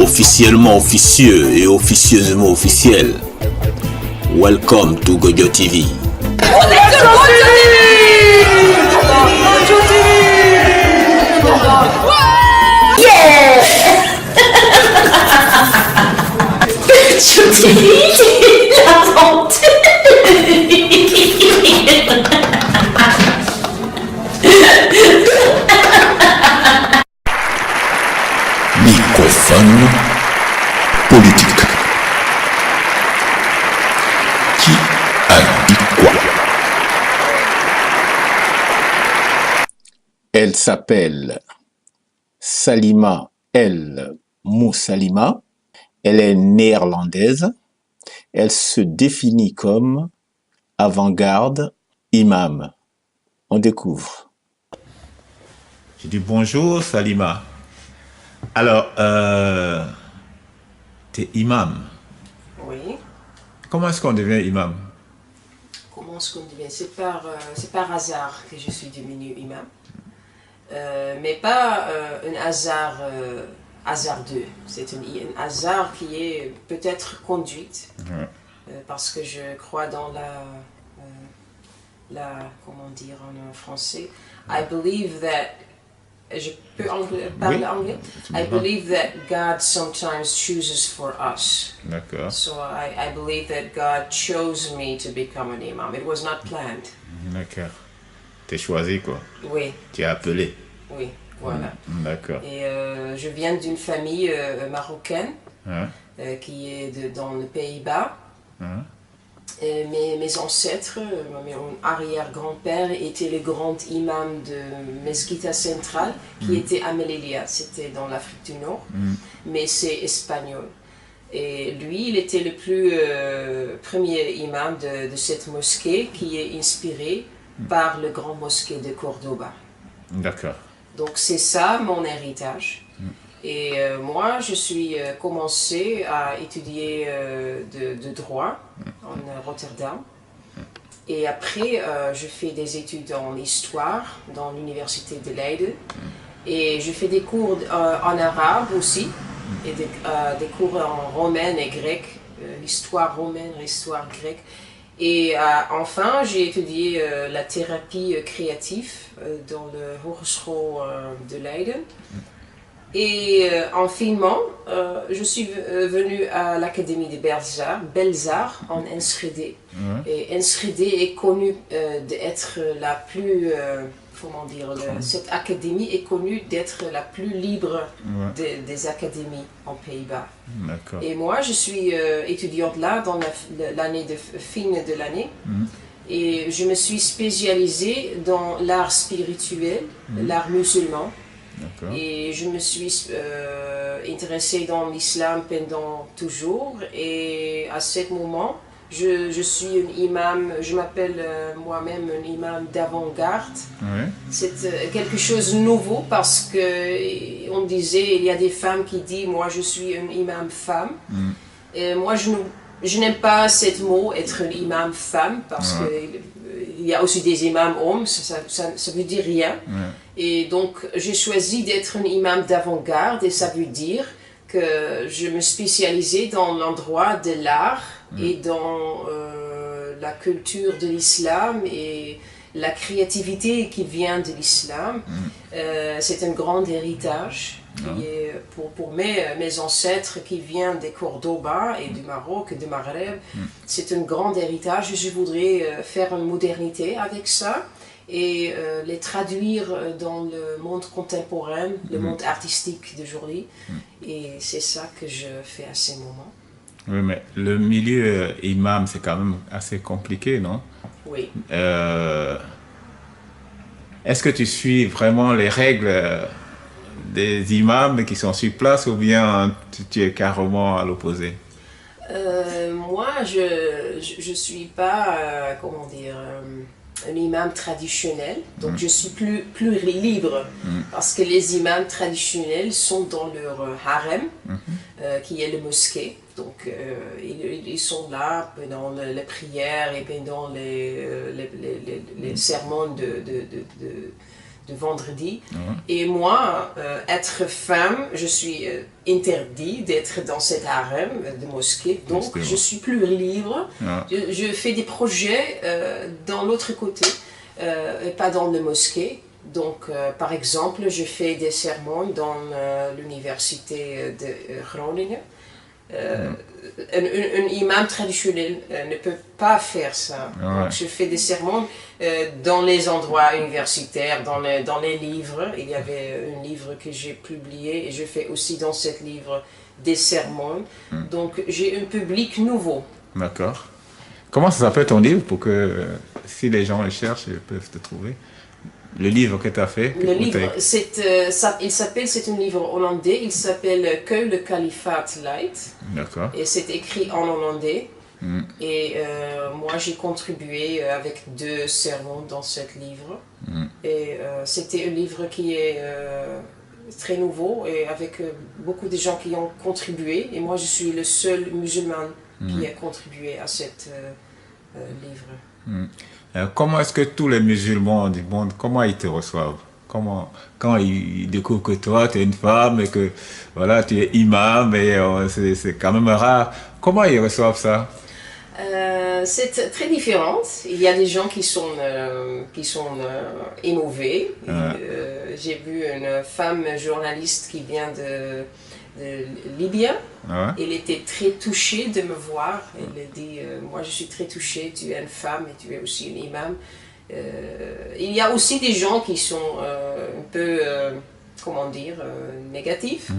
officiellement officieux et officieusement officiel. Welcome to Gojo TV. Yeah! Gojo TV, l'aventure. Microphone politique. Qui a dit quoi? Elle s'appelle Salima El Moussalima. Elle est néerlandaise. Elle se définit comme avant-garde imam. On découvre. J'ai dit bonjour Salima. Alors, t'es imam. Oui. Comment est-ce qu'on devient imam? Comment est-ce qu'on devient? C'est par hasard que je suis devenue imam. Mais pas un hasard hasardeux. C'est un hasard qui est peut-être conduite. Parce que je crois dans comment dire en français? I believe that je peux parler anglais? I believe that God sometimes chooses for us. D'accord. So I believe that God chose me to become an imam. It was not planned. D'accord. T'es choisi quoi? Oui. Tu es appelé? Oui, voilà. D'accord. Et je viens d'une famille marocaine Hein? qui est dans les Pays-Bas. Hein? Et mes ancêtres, mon arrière-grand-père était le grand imam de Mesquita Central, qui était à Melilla, c'était dans l'Afrique du Nord, mais c'est espagnol. Et lui, il était le premier imam de cette mosquée qui est inspiré par le grand mosquée de Cordoba. D'accord. Donc c'est ça mon héritage. Et moi, je suis commencé à étudier de droit en Rotterdam. Et après, je fais des études en histoire dans l'université de Leiden. Et je fais des cours en arabe aussi, et des cours en romaine et grec, l'histoire romaine, l'histoire grecque. Et enfin, j'ai étudié la thérapie créative dans le Hogeschool de Leiden. Et en filmant, je suis venue à l'Académie des Belles-Arts en Enschede. Et Enschede est connue d'être la plus, comment dire, cette académie est connue d'être la plus libre des académies en Pays-Bas. D'accord. Et moi, je suis étudiante là dans l'année de fin de l'année. Et je me suis spécialisée dans l'art spirituel, l'art musulman. Et je me suis intéressée dans l'islam pendant toujours. Et à ce moment, je suis un imam, je m'appelle moi-même un imam d'avant-garde. C'est quelque chose de nouveau parce qu'on disait, il y a des femmes qui disent, moi je suis un imam femme. Et moi je n'aime pas ce mot, être un imam femme, parce qu'il y a aussi des imams hommes, ça veut dire rien. Et donc j'ai choisi d'être un imam d'avant-garde et ça veut dire que je me spécialisais dans l'endroit de l'art et dans la culture de l'islam et la créativité qui vient de l'islam. C'est un grand héritage qui est pour mes ancêtres qui viennent de Cordoba et du Maroc et du Maghreb. C'est un grand héritage et je voudrais faire une modernité avec ça et les traduire dans le monde contemporain, le monde artistique d'aujourd'hui. Et c'est ça que je fais à ces moments. Oui, mais le milieu imam, c'est quand même assez compliqué, non? Oui. Est-ce que tu suis vraiment les règles des imams qui sont sur place ou bien tu es carrément à l'opposé? Moi, je suis pas, comment dire, un imam traditionnel, donc je suis plus libre, parce que les imams traditionnels sont dans leur harem, qui est le mosquée, donc ils sont là pendant les prières et pendant les sermons de vendredi. Et moi, être femme, je suis interdit d'être dans cet harem de mosquée. Donc, je suis plus libre. Je fais des projets dans l'autre côté, et pas dans la mosquée. Donc, par exemple, je fais des sermons dans l'université de Groningen. Un imam traditionnel ne peut pas faire ça. Donc, je fais des sermons dans les endroits universitaires, dans les livres. Il y avait un livre que j'ai publié et je fais aussi dans ce livre des sermons. Donc j'ai un public nouveau. D'accord. Comment ça s'appelle ton livre pour que si les gens le cherchent, ils peuvent te trouver? Le livre que tu as fait? Le livre, c'est un livre hollandais, il s'appelle Que le califat Light. D'accord. Et c'est écrit en hollandais. Et moi j'ai contribué avec 2 sermons dans ce livre. Et c'était un livre qui est très nouveau et avec beaucoup de gens qui ont contribué. Et moi je suis le seul musulman qui a contribué à ce livre. Comment est-ce que tous les musulmans du monde, comment ils te reçoivent? Quand ils découvrent que toi, tu es une femme et que voilà, tu es imam, et c'est quand même rare. Comment ils reçoivent ça? C'est très différent. Il y a des gens qui sont émouvés. J'ai vu une femme journaliste qui vient de Libye. Elle était très touchée de me voir. Elle a dit moi je suis très touchée, tu es une femme et tu es aussi une imam. Il y a aussi des gens qui sont un peu, comment dire, négatifs.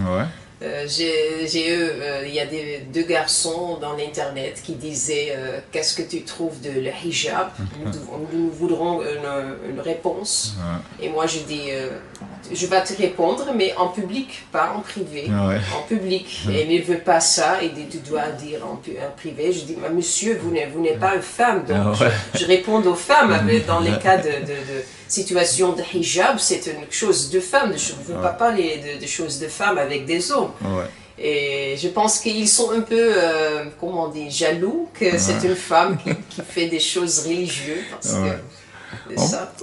Il y a 2 garçons dans l'internet qui disaient qu'est-ce que tu trouves de le hijab? Nous voudrons une réponse. Et moi je dis je vais te répondre, mais en public, pas en privé. En public. Et il ne veut pas ça. Il dit tu dois dire en privé. Je dis monsieur, vous n'êtes pas une femme, donc je réponds aux femmes. Mais dans les cas de situation de hijab, c'est une chose de femme. Je ne veux pas parler de choses de femmes avec des hommes. Et je pense qu'ils sont un peu, comment on dit, jaloux que c'est une femme qui fait des choses religieuses. Parce que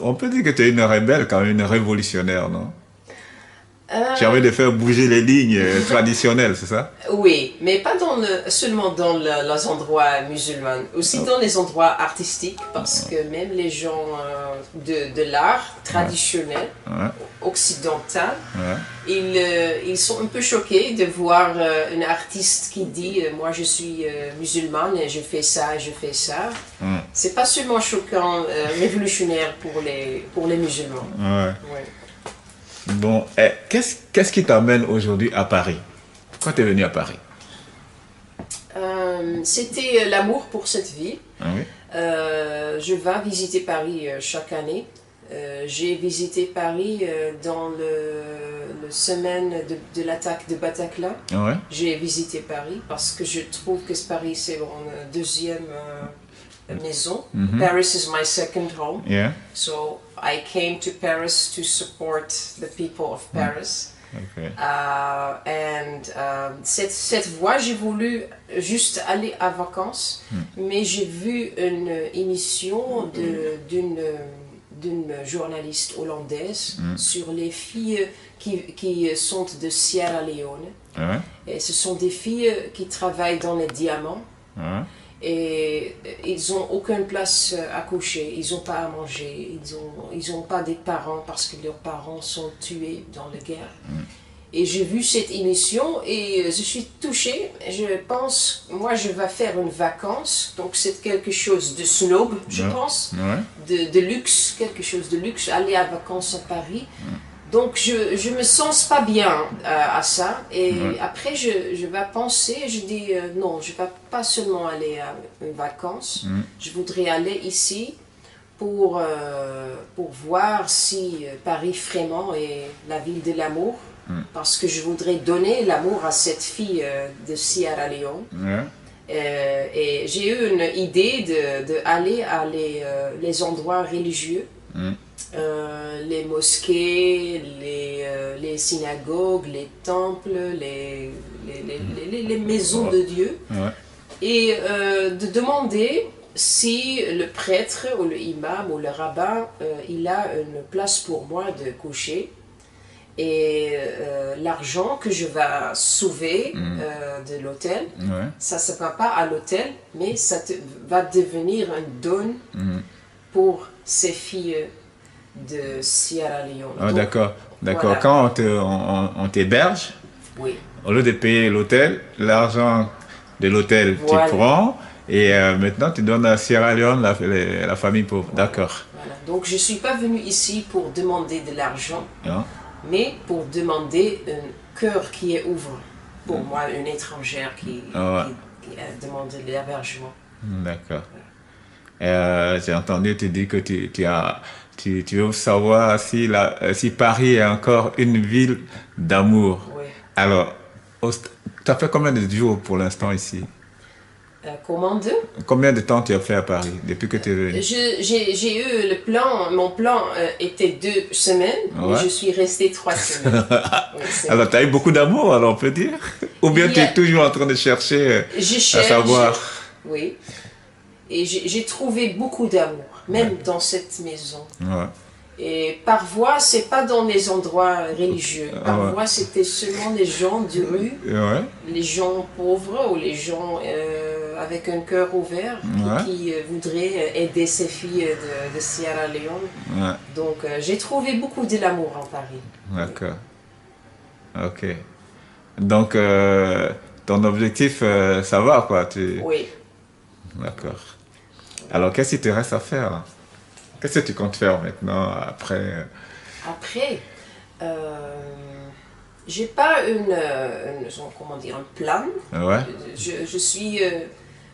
on peut dire que tu es une rebelle, quand même, une révolutionnaire, non? J'ai envie de faire bouger les lignes traditionnelles, c'est ça? Oui, mais pas seulement dans les endroits musulmans, aussi dans les endroits artistiques, parce que même les gens de l'art traditionnel, occidental, ils sont un peu choqués de voir un artiste qui dit moi je suis musulmane et je fais ça et je fais ça. C'est pas seulement choquant, révolutionnaire pour les musulmans. Bon, qu'est-ce qui t'amène aujourd'hui à Paris? Pourquoi tu es venu à Paris? C'était l'amour pour cette ville. Je vais visiter Paris chaque année. J'ai visité Paris dans la semaine de l'attaque de Bataclan. J'ai visité Paris parce que je trouve que Paris c'est mon deuxième maison. Paris is my second home. So I came to Paris to support the people of Paris. Cette fois, j'ai voulu juste aller à vacances, mais j'ai vu une émission d'une journaliste hollandaise sur les filles qui sont de Sierra Leone. Et ce sont des filles qui travaillent dans les diamants. Et ils n'ont aucune place à coucher, ils n'ont pas à manger, ils n'ont pas des parents parce que leurs parents sont tués dans la guerre. Et j'ai vu cette émission et je suis touchée. Je pense, moi je vais faire une vacance, donc c'est quelque chose de snob, je pense, de luxe, quelque chose de luxe, aller à vacances à Paris. Donc je me sens pas bien à ça et après je vais penser, je dis non, je vais pas seulement aller à une vacance, je voudrais aller ici pour voir si Paris vraiment est la ville de l'amour, parce que je voudrais donner l'amour à cette fille de Sierra Leone. Et j'ai eu une idée d'aller à les endroits religieux. Les mosquées, les synagogues, les temples, les maisons de Dieu, et de demander si le prêtre ou le imam ou le rabbin, il a une place pour moi de coucher, et l'argent que je vais sauver de l'hôtel, ça ne va pas à l'hôtel, mais va devenir un don pour ces filles de Sierra Leone. Ah, d'accord. Voilà. Quand on t'héberge, Oui. au lieu de payer l'hôtel, l'argent de l'hôtel, Voilà. tu prends et maintenant tu donnes à Sierra Leone la famille pauvre. D'accord. Voilà. Donc je ne suis pas venue ici pour demander de l'argent, Hein? mais pour demander un cœur qui est ouvert. Pour moi, une étrangère qui demande de l'hébergement. D'accord. J'ai entendu te dire que tu veux savoir si Paris est encore une ville d'amour. Oui. Alors, tu as fait combien de jours pour l'instant ici? Comment deux? Combien de temps tu as fait à Paris depuis que tu es venu? J'ai eu le plan, mon plan était 2 semaines, mais je suis restée 3 semaines. Oui, alors, tu as eu beaucoup d'amour, alors on peut dire? Ou bien tu es toujours en train de chercher à savoir? Oui. Et j'ai trouvé beaucoup d'amour, même dans cette maison. Ouais. Et parfois, c'est pas dans les endroits religieux. Parfois, c'était seulement les gens de rue, les gens pauvres ou les gens avec un cœur ouvert qui voudraient aider ces filles de Sierra Leone. Donc, j'ai trouvé beaucoup de l'amour en Paris. D'accord. Ok. Donc, ton objectif, ça va, quoi. Oui. D'accord. Alors, qu'est-ce qu'il te reste à faire? Qu'est-ce que tu comptes faire maintenant, après? Après, j'ai pas comment dire, un plan. Ouais. Je suis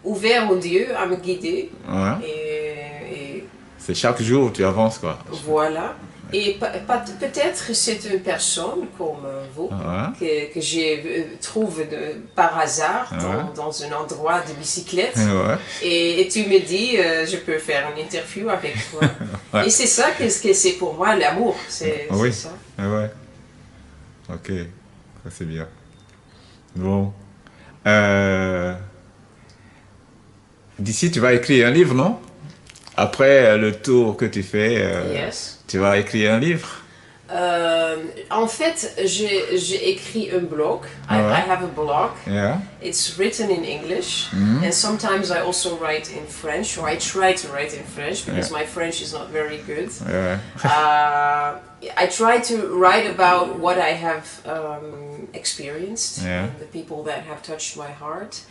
ouvert au Dieu à me guider. Ouais. Et C'est chaque jour tu avances, quoi. voilà. Et peut-être c'est une personne comme vous que je trouve par hasard dans un endroit de bicyclette et tu me dis je peux faire une interview avec toi. Et c'est ça que c'est pour moi l'amour, c'est ça. Ouais. Ok, ça c'est bien. Bon. D'ici tu vas écrire un livre, non? Après le tour que tu fais, tu vas écrire un livre? En fait, j'ai écrit un blog. I have a blog. Yeah. It's written in English, and sometimes I also write in French, or I try to write in French because my French is not very good. I try to write about what I have experienced, and the people that have touched my heart,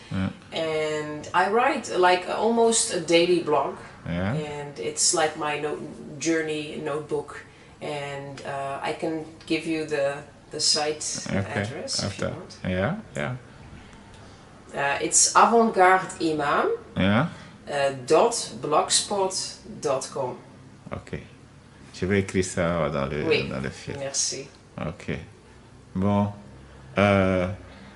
and I write like almost a daily blog, and it's like my journey notebook. And I can give you the site address if you want. It's avantgardeimam .blogspot.com. Ok. Je vais écrire ça dans le fil. Merci. Ok. Bon.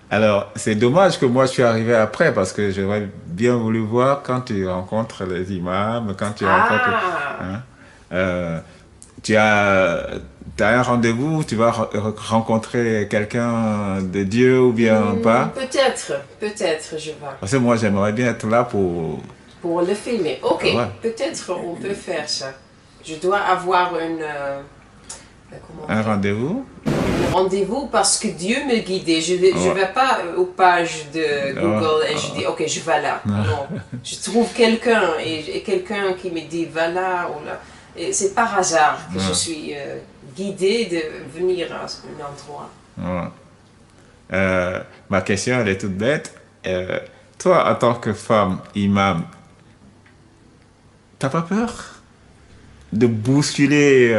Alors, c'est dommage que moi je suis arrivé après parce que j'aurais bien voulu voir quand tu rencontres les imams, quand tu rencontres... Tu as un rendez-vous, tu vas rencontrer quelqu'un de Dieu ou bien pas? Peut-être je vais. Parce que moi j'aimerais bien être là pour le filmer. Ok, peut-être on peut faire ça. Je dois avoir un rendez-vous? Un rendez-vous parce que Dieu me guide. Je vais pas aux pages de Google et je dis ok je vais là. Non, je trouve quelqu'un et quelqu'un qui me dit va là ou là. C'est par hasard que je suis guidée de venir à un endroit. Ma question, elle est toute bête. Toi, en tant que femme imam, t'as pas peur de bousculer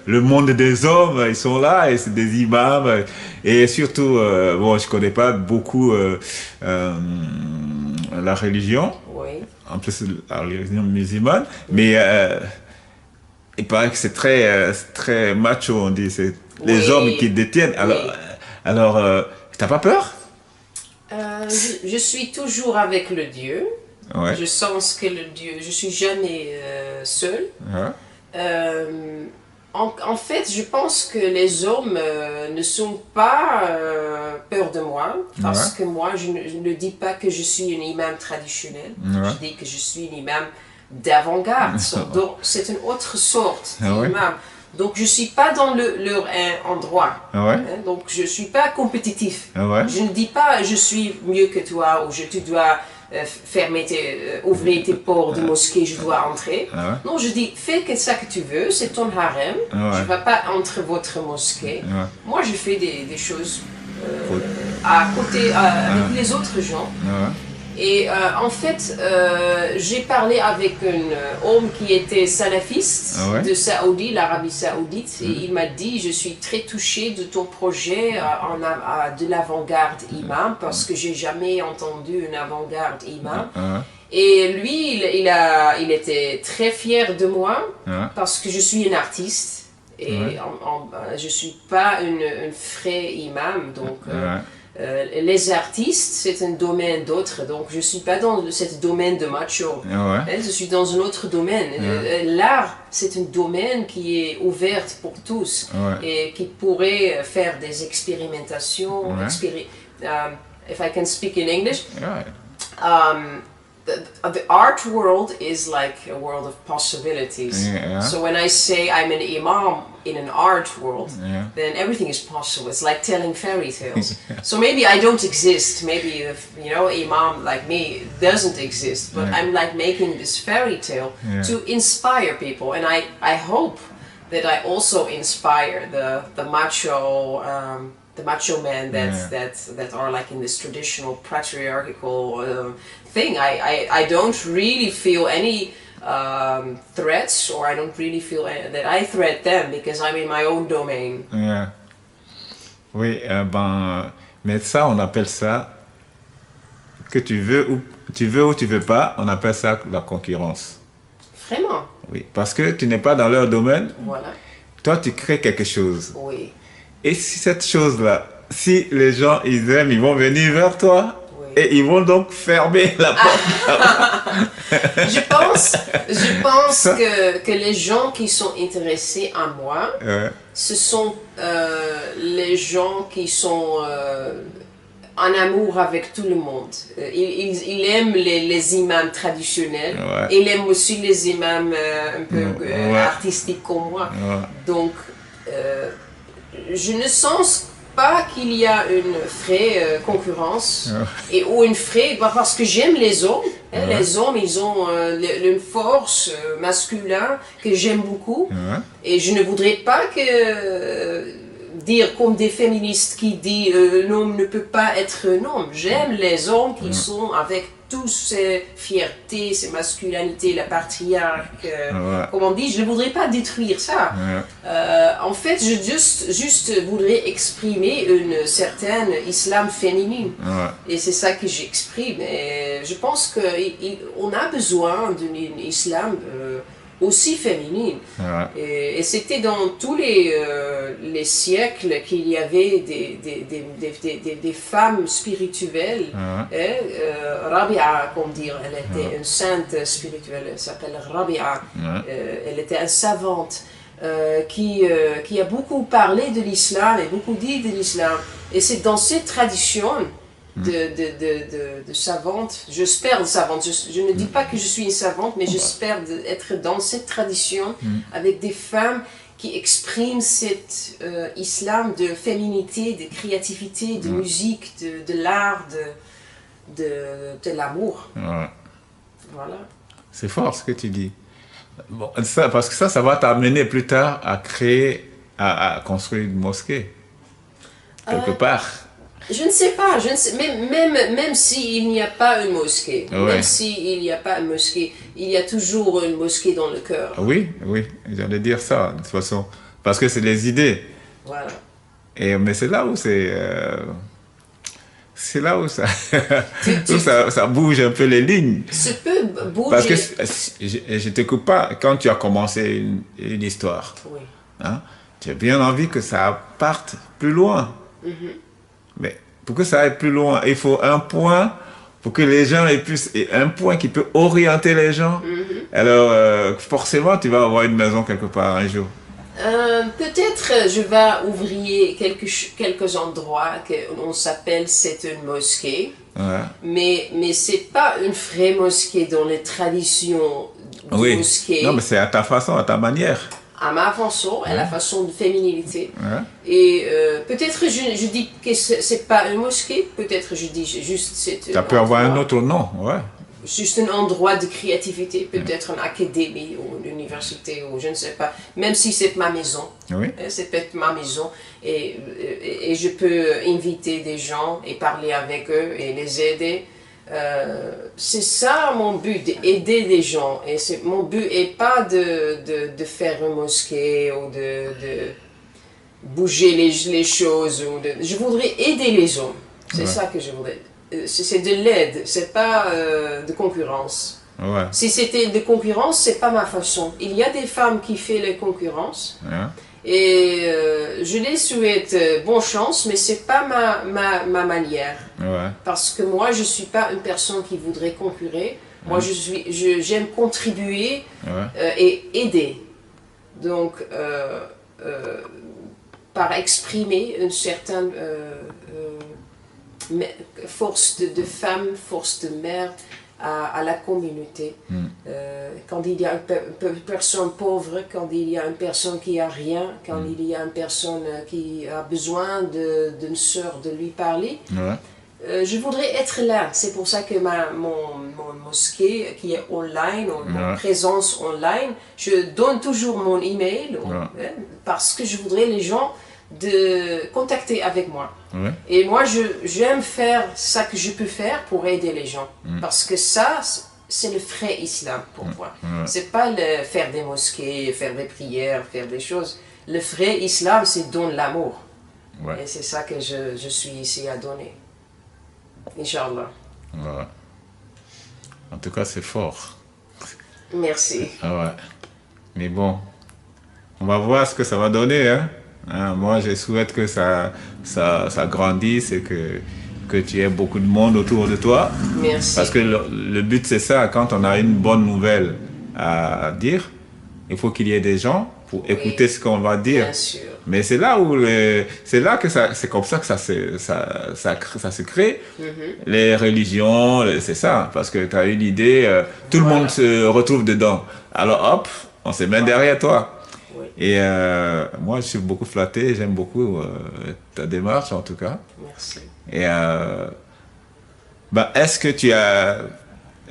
le monde des hommes? Ils sont là et c'est des imams. Et surtout, bon, je connais pas beaucoup la religion. Oui. En plus, la religion musulmane. Mais... il paraît que c'est très macho, on dit. C'est les hommes qui détiennent. Alors, t'as pas peur? Je suis toujours avec le Dieu. Je sens que le Dieu... Je suis jamais seule. En fait, je pense que les hommes ne sont pas peur de moi, parce que moi, je ne dis pas que je suis un imam traditionnel, je dis que je suis un imam d'avant-garde, donc c'est une autre sorte d'imam. Donc je ne suis pas dans leur endroit, donc je ne suis pas compétitif. Je ne dis pas je suis mieux que toi ou tu dois ouvrir tes portes de mosquée, je dois entrer. Non, je dis fais ça que tu veux, c'est ton harem, je ne vais pas entrer votre mosquée. Moi je fais des choses à côté avec les autres gens. Et en fait, j'ai parlé avec un homme qui était salafiste de Saoudi, l'Arabie Saoudite, et il m'a dit je suis très touché de ton projet de l'avant-garde imam, parce que j'ai jamais entendu une avant-garde imam. Et lui, il était très fier de moi, parce que je suis un artiste, et je suis pas une vraie imam, donc... les artistes, c'est un domaine d'autre, donc je ne suis pas dans ce domaine de macho, je suis dans un autre domaine. L'art, c'est un domaine qui est ouvert pour tous et qui pourrait faire des expérimentations. If I can speak in English, the art world is like a world of possibilities. So when I say I'm an imam in an art world, then everything is possible. It's like telling fairy tales. So maybe I don't exist. Maybe imam like me doesn't exist. But I'm like making this fairy tale to inspire people, and I hope that I also inspire the macho. The macho men that are like in this traditional patriarchal thing. I don't really feel any threats, or I don't really feel that I threat them, because I'm in my own domain. Oui, mais ça, on appelle ça, que tu veux ou tu veux pas, on appelle ça la concurrence. Vraiment? Oui, parce que tu n'es pas dans leur domaine. Voilà. Toi, tu crées quelque chose. Oui. Et si cette chose-là, si les gens, ils aiment, ils vont venir vers toi et ils vont donc fermer la porte. Je pense que les gens qui sont intéressés à moi, ce sont les gens qui sont en amour avec tout le monde. Ils aiment les imams traditionnels, et ils aiment aussi les imams un peu artistiques comme moi. Donc, je ne sens pas qu'il y a une vraie concurrence ou une vraie, parce que j'aime les hommes. Les hommes, ils ont une force masculine que j'aime beaucoup, et je ne voudrais pas dire comme des féministes qui disent l'homme ne peut pas être un homme. J'aime les hommes qui sont avec toutes ces fiertés, ces masculinités, la patriarque, comme on dit. Je ne voudrais pas détruire ça. En fait, je juste voudrais exprimer une certaine islam féminine. Et c'est ça que j'exprime. Et je pense qu'on a besoin d'un islam aussi féminine. Et c'était dans tous les siècles qu'il y avait des femmes spirituelles. Rabia, comme dire, elle était une sainte spirituelle, elle s'appelle Rabia. Elle était une savante qui a beaucoup parlé de l'islam et beaucoup dit de l'islam. Et c'est dans cette tradition de savante, j'espère de savante, je ne dis pas que je suis une savante, mais j'espère être dans cette tradition avec des femmes qui expriment cet islam de féminité, de créativité, de musique, de l'art, de l'amour. Voilà. C'est fort ce que tu dis. Bon, ça, parce que ça va t'amener plus tard à créer, à construire une mosquée, quelque part. Je ne sais pas, même s'il n'y a pas une mosquée, même s'il n'y a pas une mosquée, il y a toujours une mosquée dans le cœur. Oui, j'allais dire ça, de toute façon, parce que c'est les idées. Voilà. Mais c'est là où ça bouge un peu les lignes. Ça peut bouger. Parce que je te coupe pas, quand tu as commencé une histoire, tu as bien envie que ça parte plus loin. Mais pour que ça aille plus loin, il faut un point pour que les gens aient plus, et un point qui peut orienter les gens. Alors, forcément, tu vas avoir une maison quelque part un jour. Peut-être je vais ouvrir quelques endroits qu'on s'appelle c'est une mosquée, mais c'est pas une vraie mosquée dans les traditions de mosquée. Non, mais c'est à ta façon, à ta manière. À ma façon, à la façon de féminité. Et peut-être je dis que c'est pas une mosquée, peut-être je dis juste c'est. Ça peut avoir un autre nom, juste un endroit de créativité, peut-être une académie ou une université ou je ne sais pas, même si c'est ma maison, c'est peut-être ma maison et je peux inviter des gens et parler avec eux et les aider. C'est ça mon but, d'aider les gens et mon but n'est pas de faire une mosquée ou de bouger les choses, je voudrais aider les hommes, c'est ça que je voudrais. C'est de l'aide, c'est pas de concurrence. Si c'était de concurrence, c'est pas ma façon. Il y a des femmes qui font les concurrences et je les souhaite bonne chance, mais c'est pas ma manière. Parce que moi, je suis pas une personne qui voudrait concurrer. Moi, j'aime contribuer et aider. Donc, par exprimer une certaine force de femme, force de mère à la communauté. Quand il y a une personne pauvre, quand il y a une personne qui a rien, quand il y a une personne qui a besoin d'une sœur de lui parler, je voudrais être là. C'est pour ça que mon mosquée qui est online, mon présence online, je donne toujours mon email parce que je voudrais les gens de contacter avec moi. Et moi, j'aime faire ça que je peux faire pour aider les gens. Parce que ça, c'est le vrai islam pour moi. C'est pas faire des mosquées, faire des prières, faire des choses. Le vrai islam, c'est donner l'amour. Et c'est ça que je suis ici à donner. Inch'Allah. En tout cas, c'est fort. Merci. Mais bon, on va voir ce que ça va donner, hein. Moi, je souhaite que ça grandisse et que tu aies beaucoup de monde autour de toi. Merci. Parce que le but, c'est ça. Quand on a une bonne nouvelle à dire, il faut qu'il y ait des gens pour écouter ce qu'on va dire. Bien sûr. Mais c'est là où c'est comme ça que ça se crée. Les religions, c'est ça. Parce que tu as une idée, tout le monde se retrouve dedans. Alors hop, on se met derrière toi. Et moi, je suis beaucoup flatté, j'aime beaucoup ta démarche en tout cas. Merci. Et est-ce que tu as...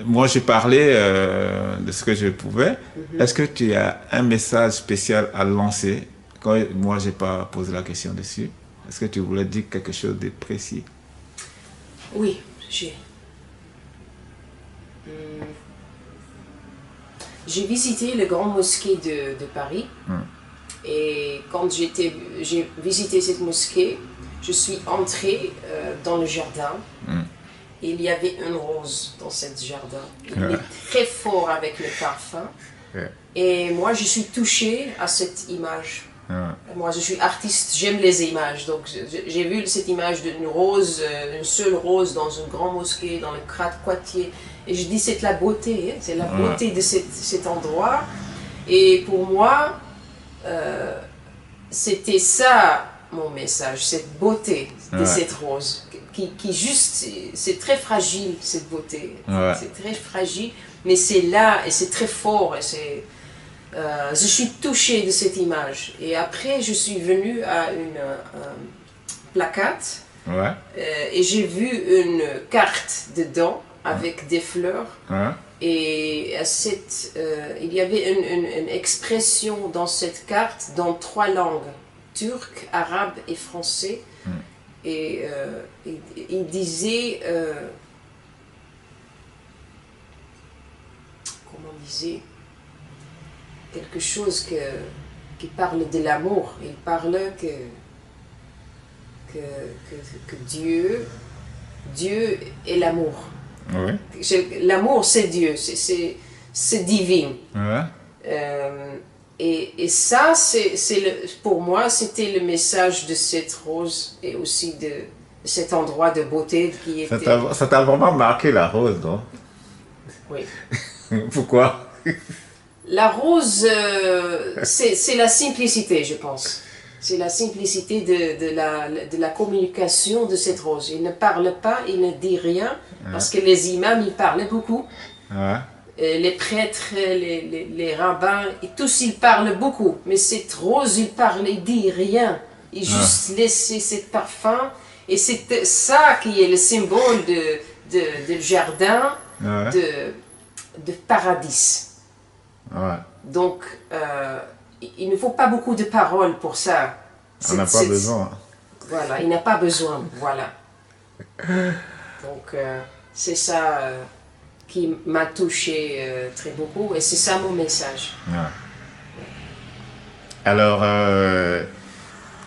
Moi, j'ai parlé de ce que je pouvais. Est-ce que tu as un message spécial à lancer? Moi, je n'ai pas posé la question dessus. Est-ce que tu voulais dire quelque chose de précis? Oui, j'ai. J'ai visité le grand mosquée de Paris et quand j'ai visité cette mosquée, je suis entrée dans le jardin et il y avait une rose dans ce jardin. Il est très fort avec le parfum et moi je suis touchée à cette image. Moi je suis artiste, j'aime les images, donc j'ai vu cette image d'une rose, une seule rose dans une grande mosquée, dans le quartier. Et je dis c'est la beauté, c'est la beauté de cet endroit. Et pour moi, c'était ça mon message, cette beauté de cette rose. Qui juste, c'est très fragile cette beauté. C'est très fragile, mais c'est là et c'est très fort. Et je suis touchée de cette image. Et après, je suis venue à une placate et j'ai vu une carte dedans avec des fleurs. Et il y avait une expression dans cette carte dans 3 langues, turc, arabe et français. Et il disait, comment on disait, quelque chose qui parle de l'amour. Il parle que Dieu est l'amour. L'amour, c'est Dieu, c'est divin. Et ça, pour moi, c'était le message de cette rose et aussi de cet endroit de beauté qui était... Ça t'a vraiment marqué la rose, non? Oui. Pourquoi? La rose, c'est la simplicité, je pense. C'est la simplicité de la communication de cette rose. Il ne parle pas, il ne dit rien, parce que les imams, ils parlent beaucoup. Ouais. Les prêtres, les rabbins, et tous, ils parlent beaucoup. Mais cette rose, il dit rien. Il juste laisse cet parfum. Et c'est ça qui est le symbole de jardin, de paradis. Ouais. Donc, il ne faut pas beaucoup de paroles pour ça. On n'a pas besoin. Voilà, il n'a pas besoin, voilà. Donc, c'est ça qui m'a touché très beaucoup et c'est ça mon message. Ouais. Alors,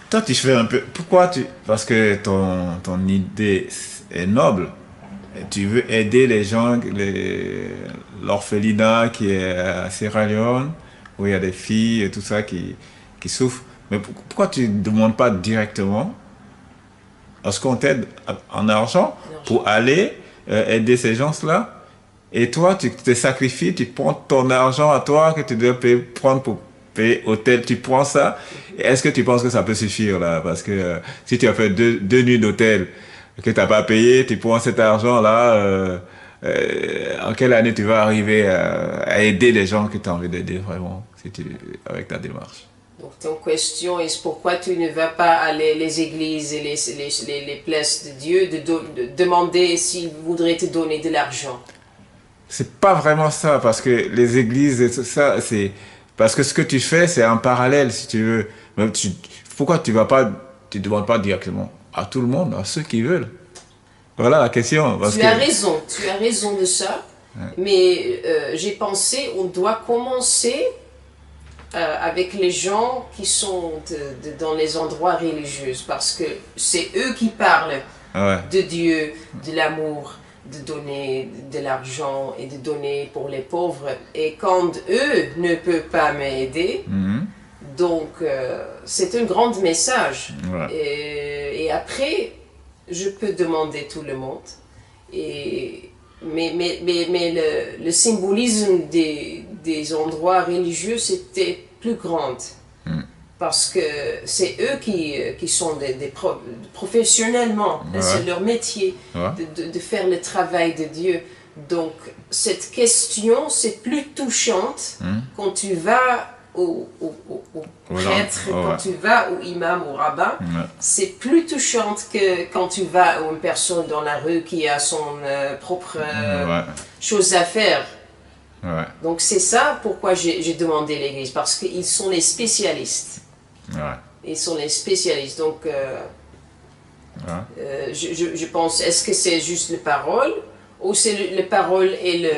toi, tu fais un peu... Pourquoi tu... Parce que ton idée est noble. Tu veux aider les gens, l'orphelinat qui est à Sierra Leone, où il y a des filles et tout ça qui souffrent. Mais pourquoi tu ne demandes pas directement, est-ce qu'on t'aide en argent pour aller aider ces gens-là? Et toi, tu te sacrifies, tu prends ton argent à toi que tu dois prendre pour payer hôtel, tu prends ça. Est-ce que tu penses que ça peut suffire là? Parce que si tu as fait deux nuits d'hôtel, que tu n'as pas payé, tu prends cet argent-là, en quelle année tu vas arriver à aider les gens que tu as envie d'aider vraiment, avec ta démarche? Donc ton question est pourquoi tu ne vas pas aller les églises et les places de Dieu de demander s'ils voudraient te donner de l'argent? C'est pas vraiment ça, parce que les églises et tout ça, c'est... Parce que ce que tu fais, c'est en parallèle, si tu veux. Même pourquoi tu demandes pas directement à tout le monde, à ceux qui veulent? Voilà la question. Tu as raison de ça, mais j'ai pensé, on doit commencer avec les gens qui sont dans les endroits religieux, parce que c'est eux qui parlent de Dieu, de l'amour, de donner de l'argent et de donner pour les pauvres. Et quand eux ne peuvent pas m'aider, donc c'est un grand message. Et après, je peux demander tout le monde. Mais le symbolisme des endroits religieux, c'était plus grand. Parce que c'est eux qui sont des professionnellement, c'est leur métier de faire le travail de Dieu. Donc cette question, c'est plus touchante quand tu vas au prêtre, quand tu vas au imam, au rabbin. C'est plus touchante que quand tu vas à une personne dans la rue qui a son propre chose à faire. Donc c'est ça pourquoi j'ai demandé l'église, parce qu'ils sont les spécialistes. Ils sont les spécialistes. Donc je pense, est-ce que c'est juste les paroles ou c'est le parole et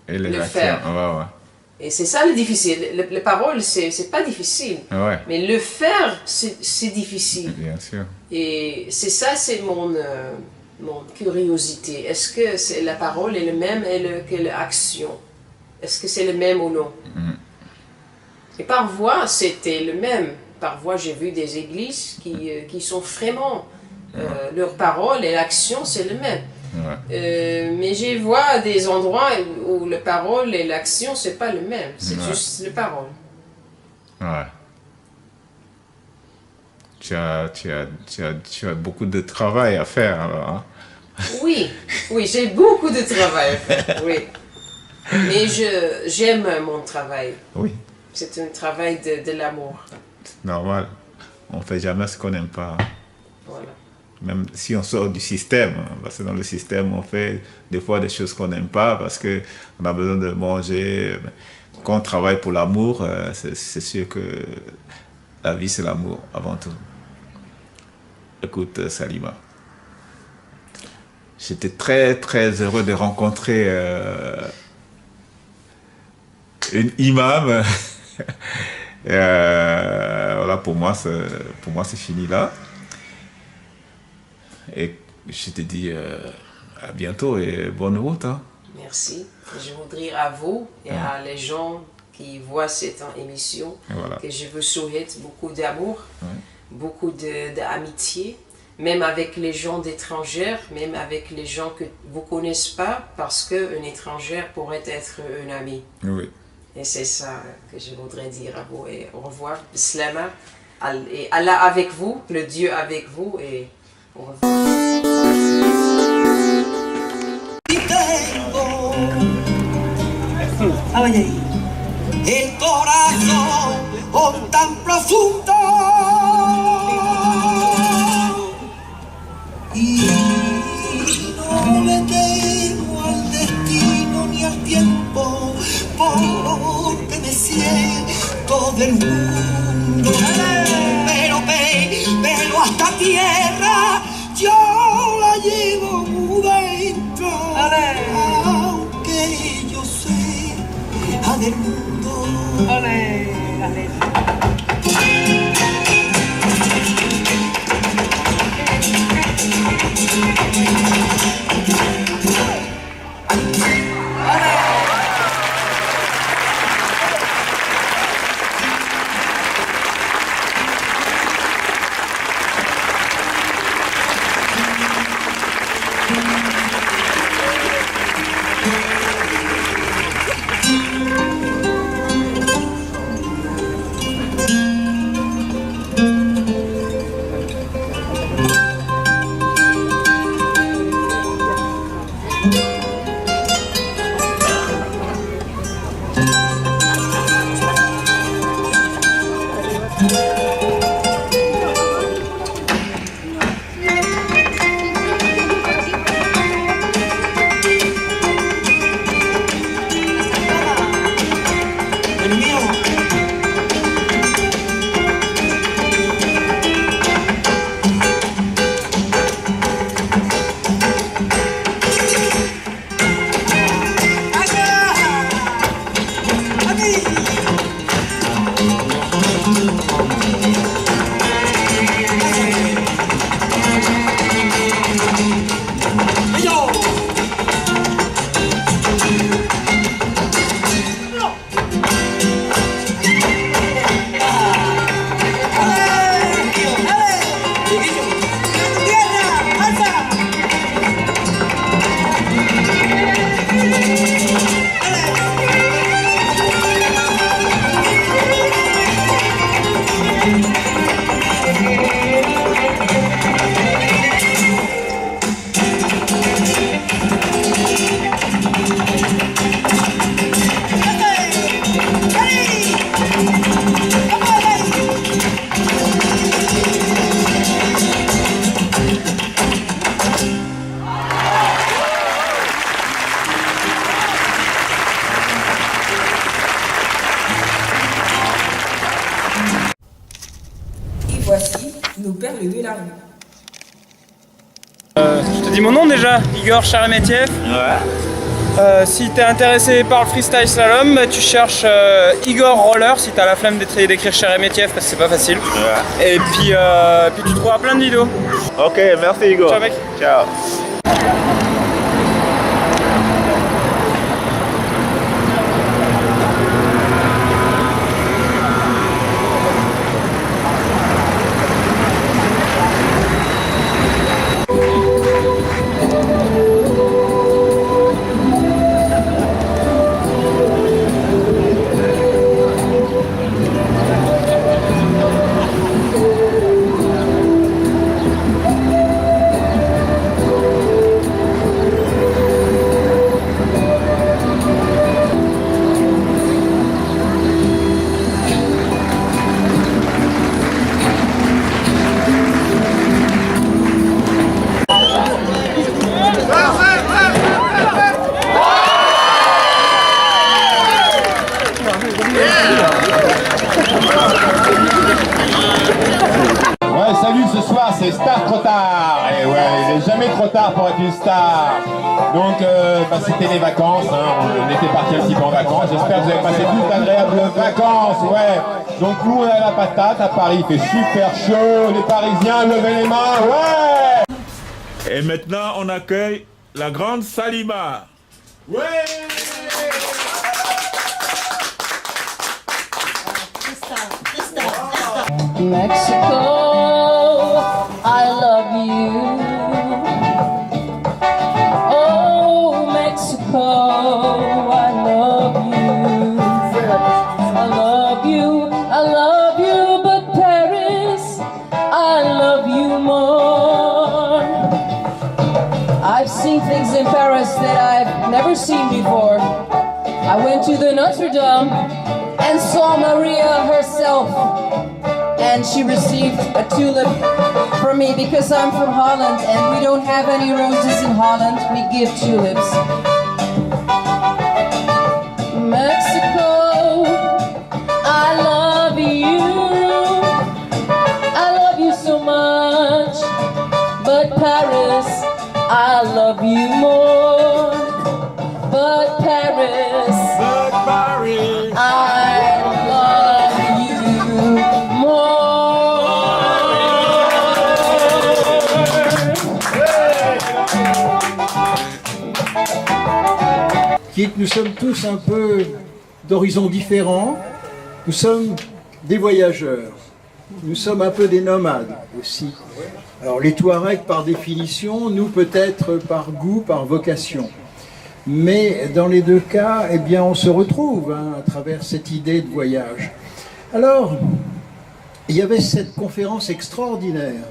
le faire? Et c'est ça le difficile. Le parole, c'est pas difficile. Mais le faire, c'est difficile. Bien sûr. Et c'est ça, c'est mon curiosité. Est-ce que la parole est le même que l'action? Est-ce que c'est le même ou non? Et parfois, c'était le même. Parfois, j'ai vu des églises qui sont vraiment... leur parole et l'action, c'est le même. Mais je vois des endroits où la parole et l'action, c'est pas le même. C'est juste la parole. Tu as beaucoup de travail à faire, alors. Hein? Oui, j'ai beaucoup de travail à faire, oui. Mais j'aime mon travail. Oui. C'est un travail de l'amour. C'est normal. On ne fait jamais ce qu'on n'aime pas. Voilà. Même si on sort du système, parce que dans le système, on fait des fois des choses qu'on n'aime pas parce qu'on a besoin de manger. Quand on travaille pour l'amour, c'est sûr que la vie, c'est l'amour avant tout. Écoute, Salima, j'étais très, très heureux de rencontrer une imam. Voilà, pour moi, c'est fini là. Et je te dis à bientôt et bonne route. Hein. Merci. Je voudrais à vous et à les gens qui voient cette émission que je vous souhaite beaucoup d'amour, beaucoup d'amitié, même avec les gens d'étrangers, même avec les gens que vous ne connaissez pas, parce qu'une étrangère pourrait être un ami. Oui. Et c'est ça que je voudrais dire à vous. Et au revoir. Bislama. Et Allah avec vous, le Dieu avec vous. Et au revoir. El corazón tan profundo y no le temo al destino ni al tiempo porque me siento del mundo, pero hasta tierra yo la llevo muy dentro, aunque yo sea del mundo. Ale, ale. Voici nos perles de la rue. Je te dis mon nom déjà, Igor Sheremetyev. Ouais. Si t'es intéressé par le freestyle slalom, bah, tu cherches Igor Roller si t'as la flemme d'écrire Sheremetyev parce que c'est pas facile. Ouais. Et puis tu trouveras plein de vidéos. Ok, merci Igor. Ciao mec. Ciao. Ouais, salut, ce soir c'est Star trop tard. Et ouais, il n'est jamais trop tard pour être une star. Donc, c'était les vacances, hein. On était parti un petit peu en vacances. J'espère que vous avez passé toutes d'agréables vacances, ouais. Donc, nous, on a la patate à Paris, il fait super chaud. Les Parisiens, levez les mains, ouais. Et maintenant, on accueille la grande Salima. Ouais. Mexico, I love you. Oh, Mexico, I love you. seen things in Paris that I've never seen before. I went to the Notre Dame and saw Maria herself, and she received a tulip from me because I'm from Holland and we don't have any roses in Holland, we give tulips. Mexico, I love you. I love you so much. But Paris, I love you more. But Paris, I love you more. Nous sommes tous un peu d'horizons différents. Nous sommes des voyageurs. Nous sommes un peu des nomades aussi. Alors les Touaregs par définition, nous peut-être par goût, par vocation. Mais dans les deux cas, eh bien, on se retrouve à travers cette idée de voyage. Alors, il y avait cette conférence extraordinaire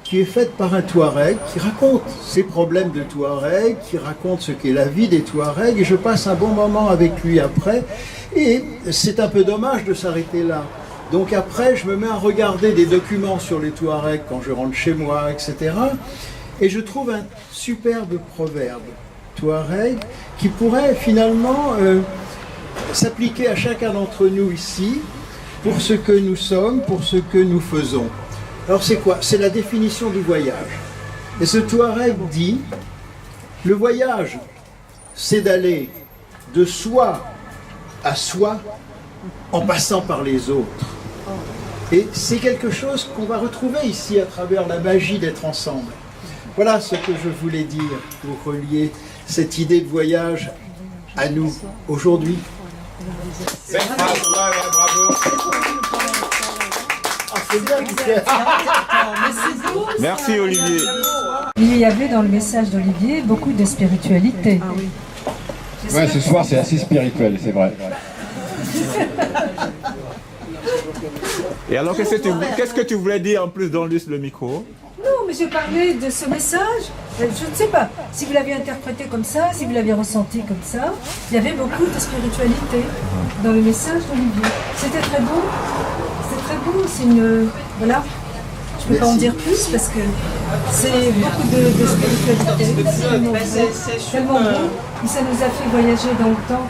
qui est faite par un Touareg, qui raconte ses problèmes de Touareg, qui raconte ce qu'est la vie des Touaregs, et je passe un bon moment avec lui après, et c'est un peu dommage de s'arrêter là. Donc après, je me mets à regarder des documents sur les Touaregs quand je rentre chez moi, etc. Et je trouve un superbe proverbe Touareg qui pourrait finalement s'appliquer à chacun d'entre nous ici, pour ce que nous sommes, pour ce que nous faisons. Alors c'est quoi? C'est la définition du voyage. Et ce Touareg dit, le voyage, c'est d'aller de soi à soi en passant par les autres. Et c'est quelque chose qu'on va retrouver ici à travers la magie d'être ensemble. Voilà ce que je voulais dire pour relier cette idée de voyage à nous aujourd'hui. Bravo. Merci Olivier. Il y avait dans le message d'Olivier beaucoup de spiritualité. Ah oui. Ouais, ce soir c'est assez spirituel, c'est vrai. Et alors, qu'est-ce que tu voulais dire en plus dans le micro? Non, mais je parlais de ce message. Je ne sais pas si vous l'aviez interprété comme ça, si vous l'aviez ressenti comme ça. Il y avait beaucoup de spiritualité dans le message d'Olivier. C'était très beau. C'était très beau. C'est une... Voilà. Je ne peux pas en dire plus parce que c'est beaucoup de spiritualité. C'est tellement beau. Et ça nous a fait voyager dans le temps.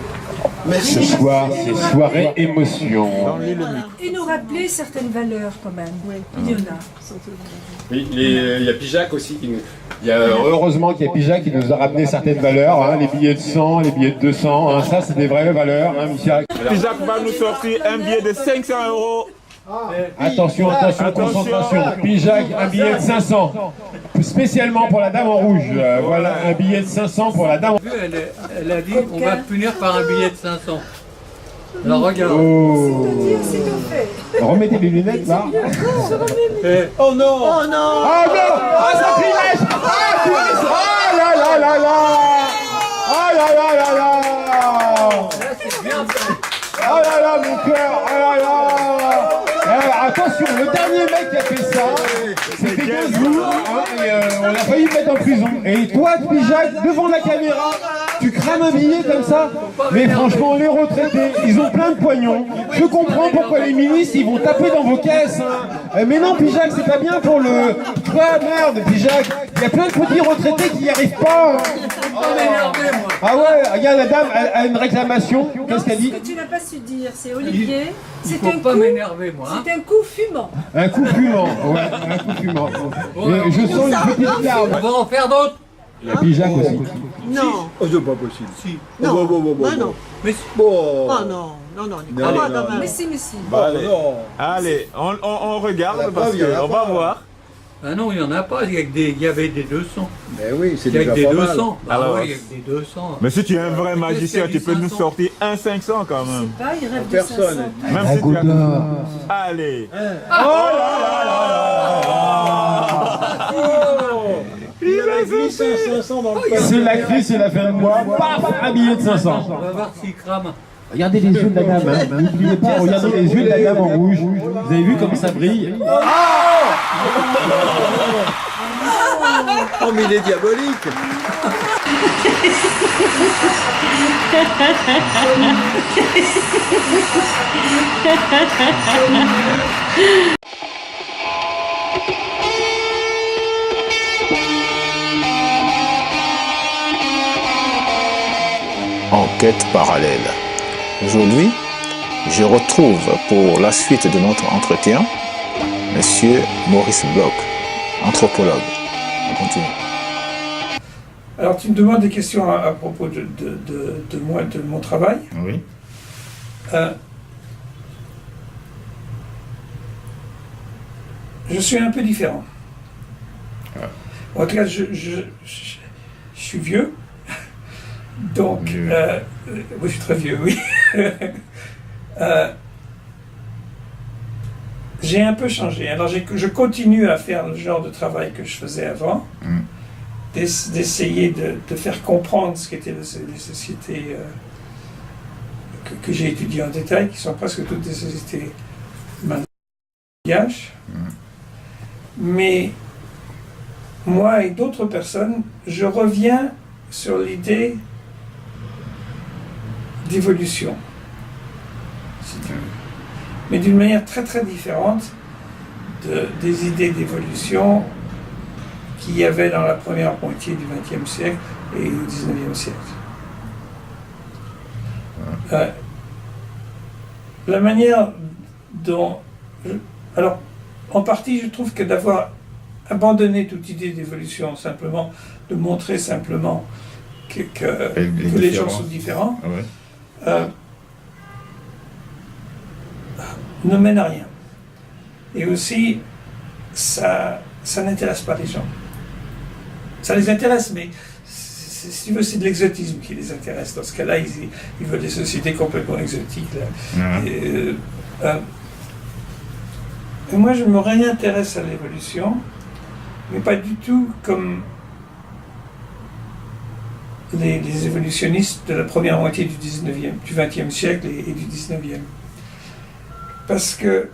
Ce soir, c'est soirée émotion. Et nous rappeler certaines valeurs quand même. Oui. Il y en a. Oui, il y a Pijac aussi. Heureusement qu'il y a Pijac qui nous a ramené certaines valeurs, hein, les billets de 100, les billets de 200, hein, ça c'est des vraies valeurs, hein, Michel. Pijac va nous sortir un billet de 500 €. Attention, concentration. Pijac, un billet de 500. Spécialement pour la dame en rouge. Voilà, un billet de 500 pour la dame en rouge. Elle a dit on va punir par un billet de 500. Alors regarde. Oh. C'est tout fait. Remettez les lunettes là. Oh non! Oh non! Oh non! Ah, sacrilège! Ah, punaise! Ah là là là là! Ah là là là là! Ah là là, mon cœur! Ah là là! Attention, le dernier mec qui a fait ça, c'était 2 jours, hein, et on a failli le mettre en prison. Et toi, Pijac, devant la caméra, tu crames un billet comme ça? Mais franchement, les retraités, ils ont plein de poignons. Je comprends pourquoi les ministres, ils vont taper dans vos caisses. Hein. Mais non, Pijac, c'est pas bien pour le... Toi, merde, Pijac, il y a plein de petits retraités qui n'y arrivent pas. Hein. Ah ouais, regarde, la dame a une réclamation. Qu'est-ce qu'elle dit? Ce que tu n'as pas su dire, c'est Olivier. Il faut pas m'énerver, moi. Hein. C'est un coup fumant. Un coup fumant, ouais, un coup fumant. Je sens une petite larme. On va en faire d'autres. Il y a Pijac aussi. Non. Oh, c'est pas possible. Si. Non. Non. Mais Bon. Oh non. Non, Nicolas, quand même. Mais si. Allez, on regarde parce qu'on va voir. Ah non, il n'y en a pas, il y avait des 200. Mais oui, c'est Il y a déjà que des pas 200. mal. Alors, il y a que des 200. Mais si tu es un vrai magicien, tu peux nous sortir un 500 quand même. Pas, il rêve de Personne. 500. Même si tu as... Allez. Oh là là là là. Il avait glissé un 500 dans le panier. C'est la crise, c'est la fin de mois. Paf, un billet de 500. On va voir s'il crame. Regardez les yeux de la dame, hein. N'oubliez pas, regardez les yeux de la dame en rouge. Vous avez vu comme ça brille? Oh, mais il est diabolique. Enquête parallèle. Aujourd'hui, je retrouve pour la suite de notre entretien Monsieur Maurice Bloch, anthropologue. On continue. Alors tu me demandes des questions à propos de moi, de mon travail. Oui. Je suis un peu différent. Ah. En tout cas, je suis vieux. Donc, je suis très vieux, oui. J'ai un peu changé. Alors, je continue à faire le genre de travail que je faisais avant, d'essayer de faire comprendre ce qu'étaient les sociétés que j'ai étudiées en détail, qui sont presque toutes des sociétés malgaches. Mais moi et d'autres personnes, je reviens sur l'idée d'évolution, si tu veux. Mais d'une manière très très différente des idées d'évolution qu'il y avait dans la première moitié du XXe siècle et du XIXe siècle. La manière dont... Alors, en partie, je trouve que d'avoir abandonné toute idée d'évolution, simplement, de montrer simplement que les gens sont différents, ne mène à rien. Et aussi, ça n'intéresse pas les gens. Ça les intéresse, mais si tu veux, c'est de l'exotisme qui les intéresse. Dans ce cas-là, ils veulent des sociétés complètement exotiques. Là. Et moi, je me réintéresse à l'évolution, mais pas du tout comme les évolutionnistes de la première moitié du XXe siècle et du XIXe. Parce que,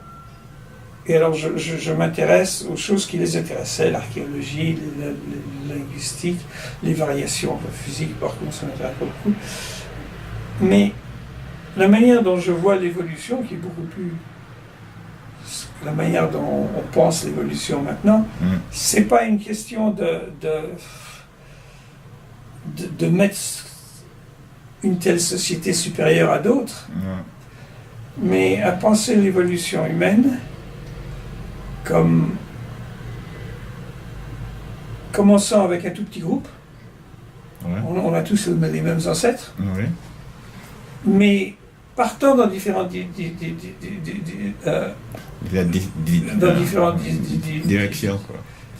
et alors je m'intéresse aux choses qui les intéressaient, l'archéologie, la linguistique, les variations physiques, par contre ça m'intéresse pas beaucoup. Mais la manière dont je vois l'évolution, qui est beaucoup plus... La manière dont on pense l'évolution maintenant, c'est pas une question de mettre une telle société supérieure à d'autres, mais à penser l'évolution humaine comme commençant avec un tout petit groupe. On a tous les mêmes ancêtres, mais partant dans différentes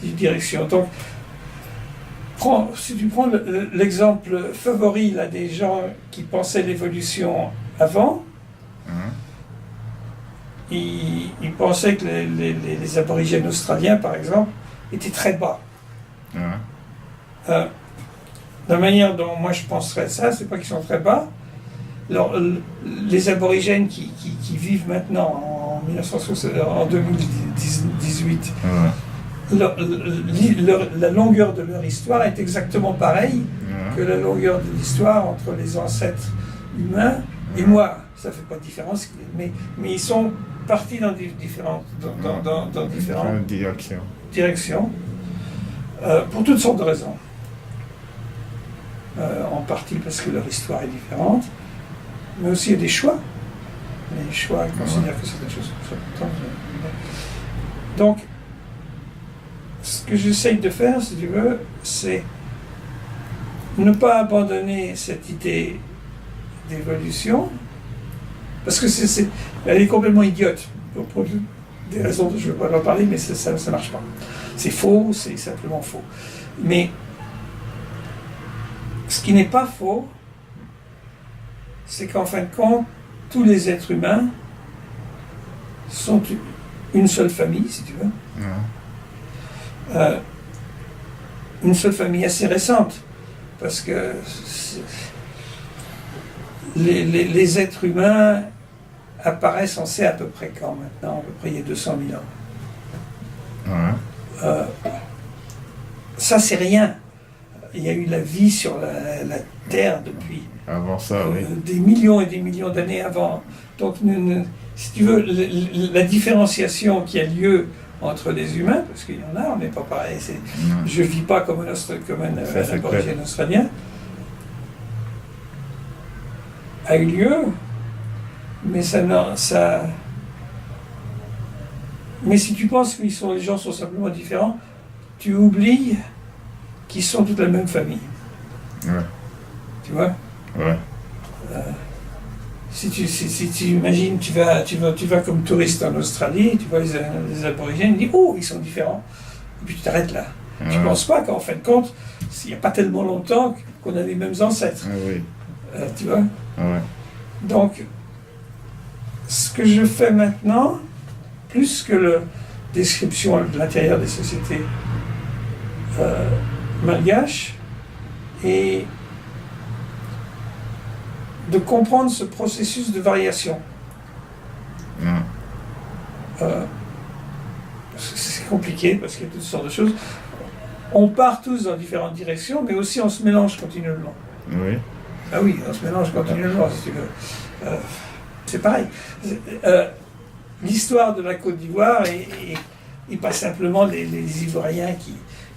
directions. Donc, si tu prends l'exemple favori là, des gens qui pensaient l'évolution avant, ils pensaient que les aborigènes australiens, par exemple, étaient très bas. La manière dont moi je penserais ça, c'est pas qu'ils sont très bas. Alors, les aborigènes qui vivent maintenant en 2018, la longueur de leur histoire est exactement pareille que la longueur de l'histoire entre les ancêtres humains et moi. Ça ne fait pas de différence, mais ils sont partis dans différentes directions pour toutes sortes de raisons. En partie parce que leur histoire est différente, mais aussi il y a des choix. Les choix, ils considèrent que certaines choses sont importantes. Donc, ce que j'essaye de faire, si tu veux, c'est ne pas abandonner cette idée d'évolution, parce que elle est complètement idiote, pour des raisons dont je ne vais pas en parler, mais ça ne marche pas. C'est faux, c'est simplement faux. Mais ce qui n'est pas faux, c'est qu'en fin de compte, tous les êtres humains sont une seule famille, si tu veux. Une seule famille assez récente, parce que les êtres humains apparaissent, on sait à peu près quand maintenant, à peu près il y a 200 000 ans. Ça c'est rien. il y a eu la vie sur la Terre depuis avant ça, oui. Des millions et des millions d'années avant. Donc, si tu veux, la différenciation qui a lieu entre les humains, parce qu'il y en a, on n'est pas pareil. Je ne vis pas comme un aborigène australien, a eu lieu, mais mais si tu penses que les gens sont simplement différents, tu oublies qu'ils sont toute la même famille. Ouais. Tu vois? Ouais. Si tu imagines, tu vas comme touriste en Australie, tu vois les aborigènes, tu dis oh, ils sont différents. Et puis tu t'arrêtes là. Tu ne penses pas qu'en fin de compte, il n'y a pas tellement longtemps qu'on a les mêmes ancêtres. Oui. Tu vois? Ouais. Donc, ce que je fais maintenant, plus que la description de l'intérieur des sociétés malgaches, est de comprendre ce processus de variation. C'est compliqué parce qu'il y a toutes sortes de choses. On part tous dans différentes directions, mais aussi on se mélange continuellement. Oui. Ah oui, on se mélange continuellement, si tu veux. C'est pareil. L'histoire de la Côte d'Ivoire est pas simplement les Ivoiriens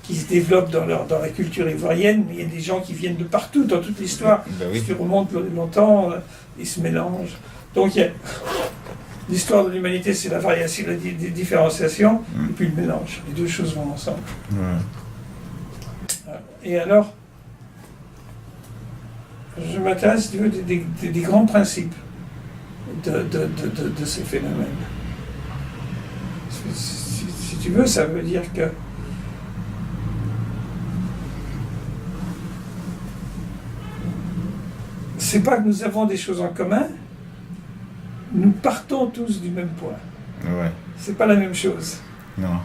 qui se développent dans la culture ivoirienne, mais il y a des gens qui viennent de partout, dans toute l'histoire. Ben oui. Si tu remontes longtemps, ils se mélangent. Donc l'histoire de l'humanité, c'est la variation, la différenciation, et puis le mélange. Les deux choses vont ensemble. Et alors, je m'intéresse, si tu veux, des grands principes de ces phénomènes. Si tu veux, ça veut dire que c'est pas que nous avons des choses en commun, nous partons tous du même point. Ouais. C'est pas la même chose. Non.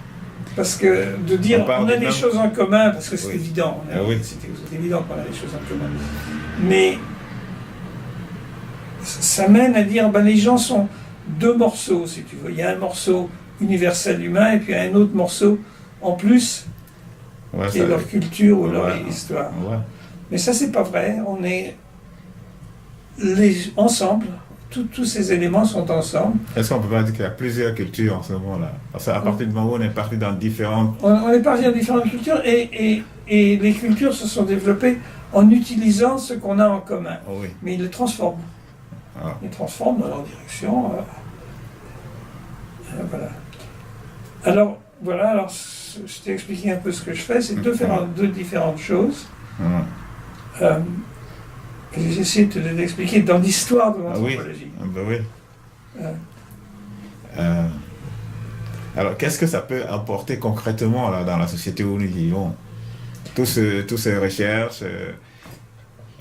Parce que de dire on a des choses en commun, parce que c'est évident, c'est évident qu'on a des choses en commun. Mais ça mène à dire les gens sont deux morceaux, si tu veux. Il y a un morceau universel humain et puis un autre morceau en plus qui est leur culture ou leur histoire. Ouais. Mais ça, c'est pas vrai. On est ensemble. Tous ces éléments sont ensemble. Est-ce qu'on peut pas dire qu'il y a plusieurs cultures en ce moment-là? Parce qu'à partir du moment où on est parti dans différentes... On est parti dans différentes cultures et les cultures se sont développées en utilisant ce qu'on a en commun. Oh oui. Mais ils les transforment. Ah. Ils les transforment dans leur direction. Voilà. Alors, voilà, alors, je t'ai expliqué un peu ce que je fais. C'est deux différentes choses. J'ai essayé de l'expliquer dans l'histoire de l'anthropologie. Alors, qu'est-ce que ça peut apporter concrètement là, dans la société où nous vivons? Toutes ces recherches,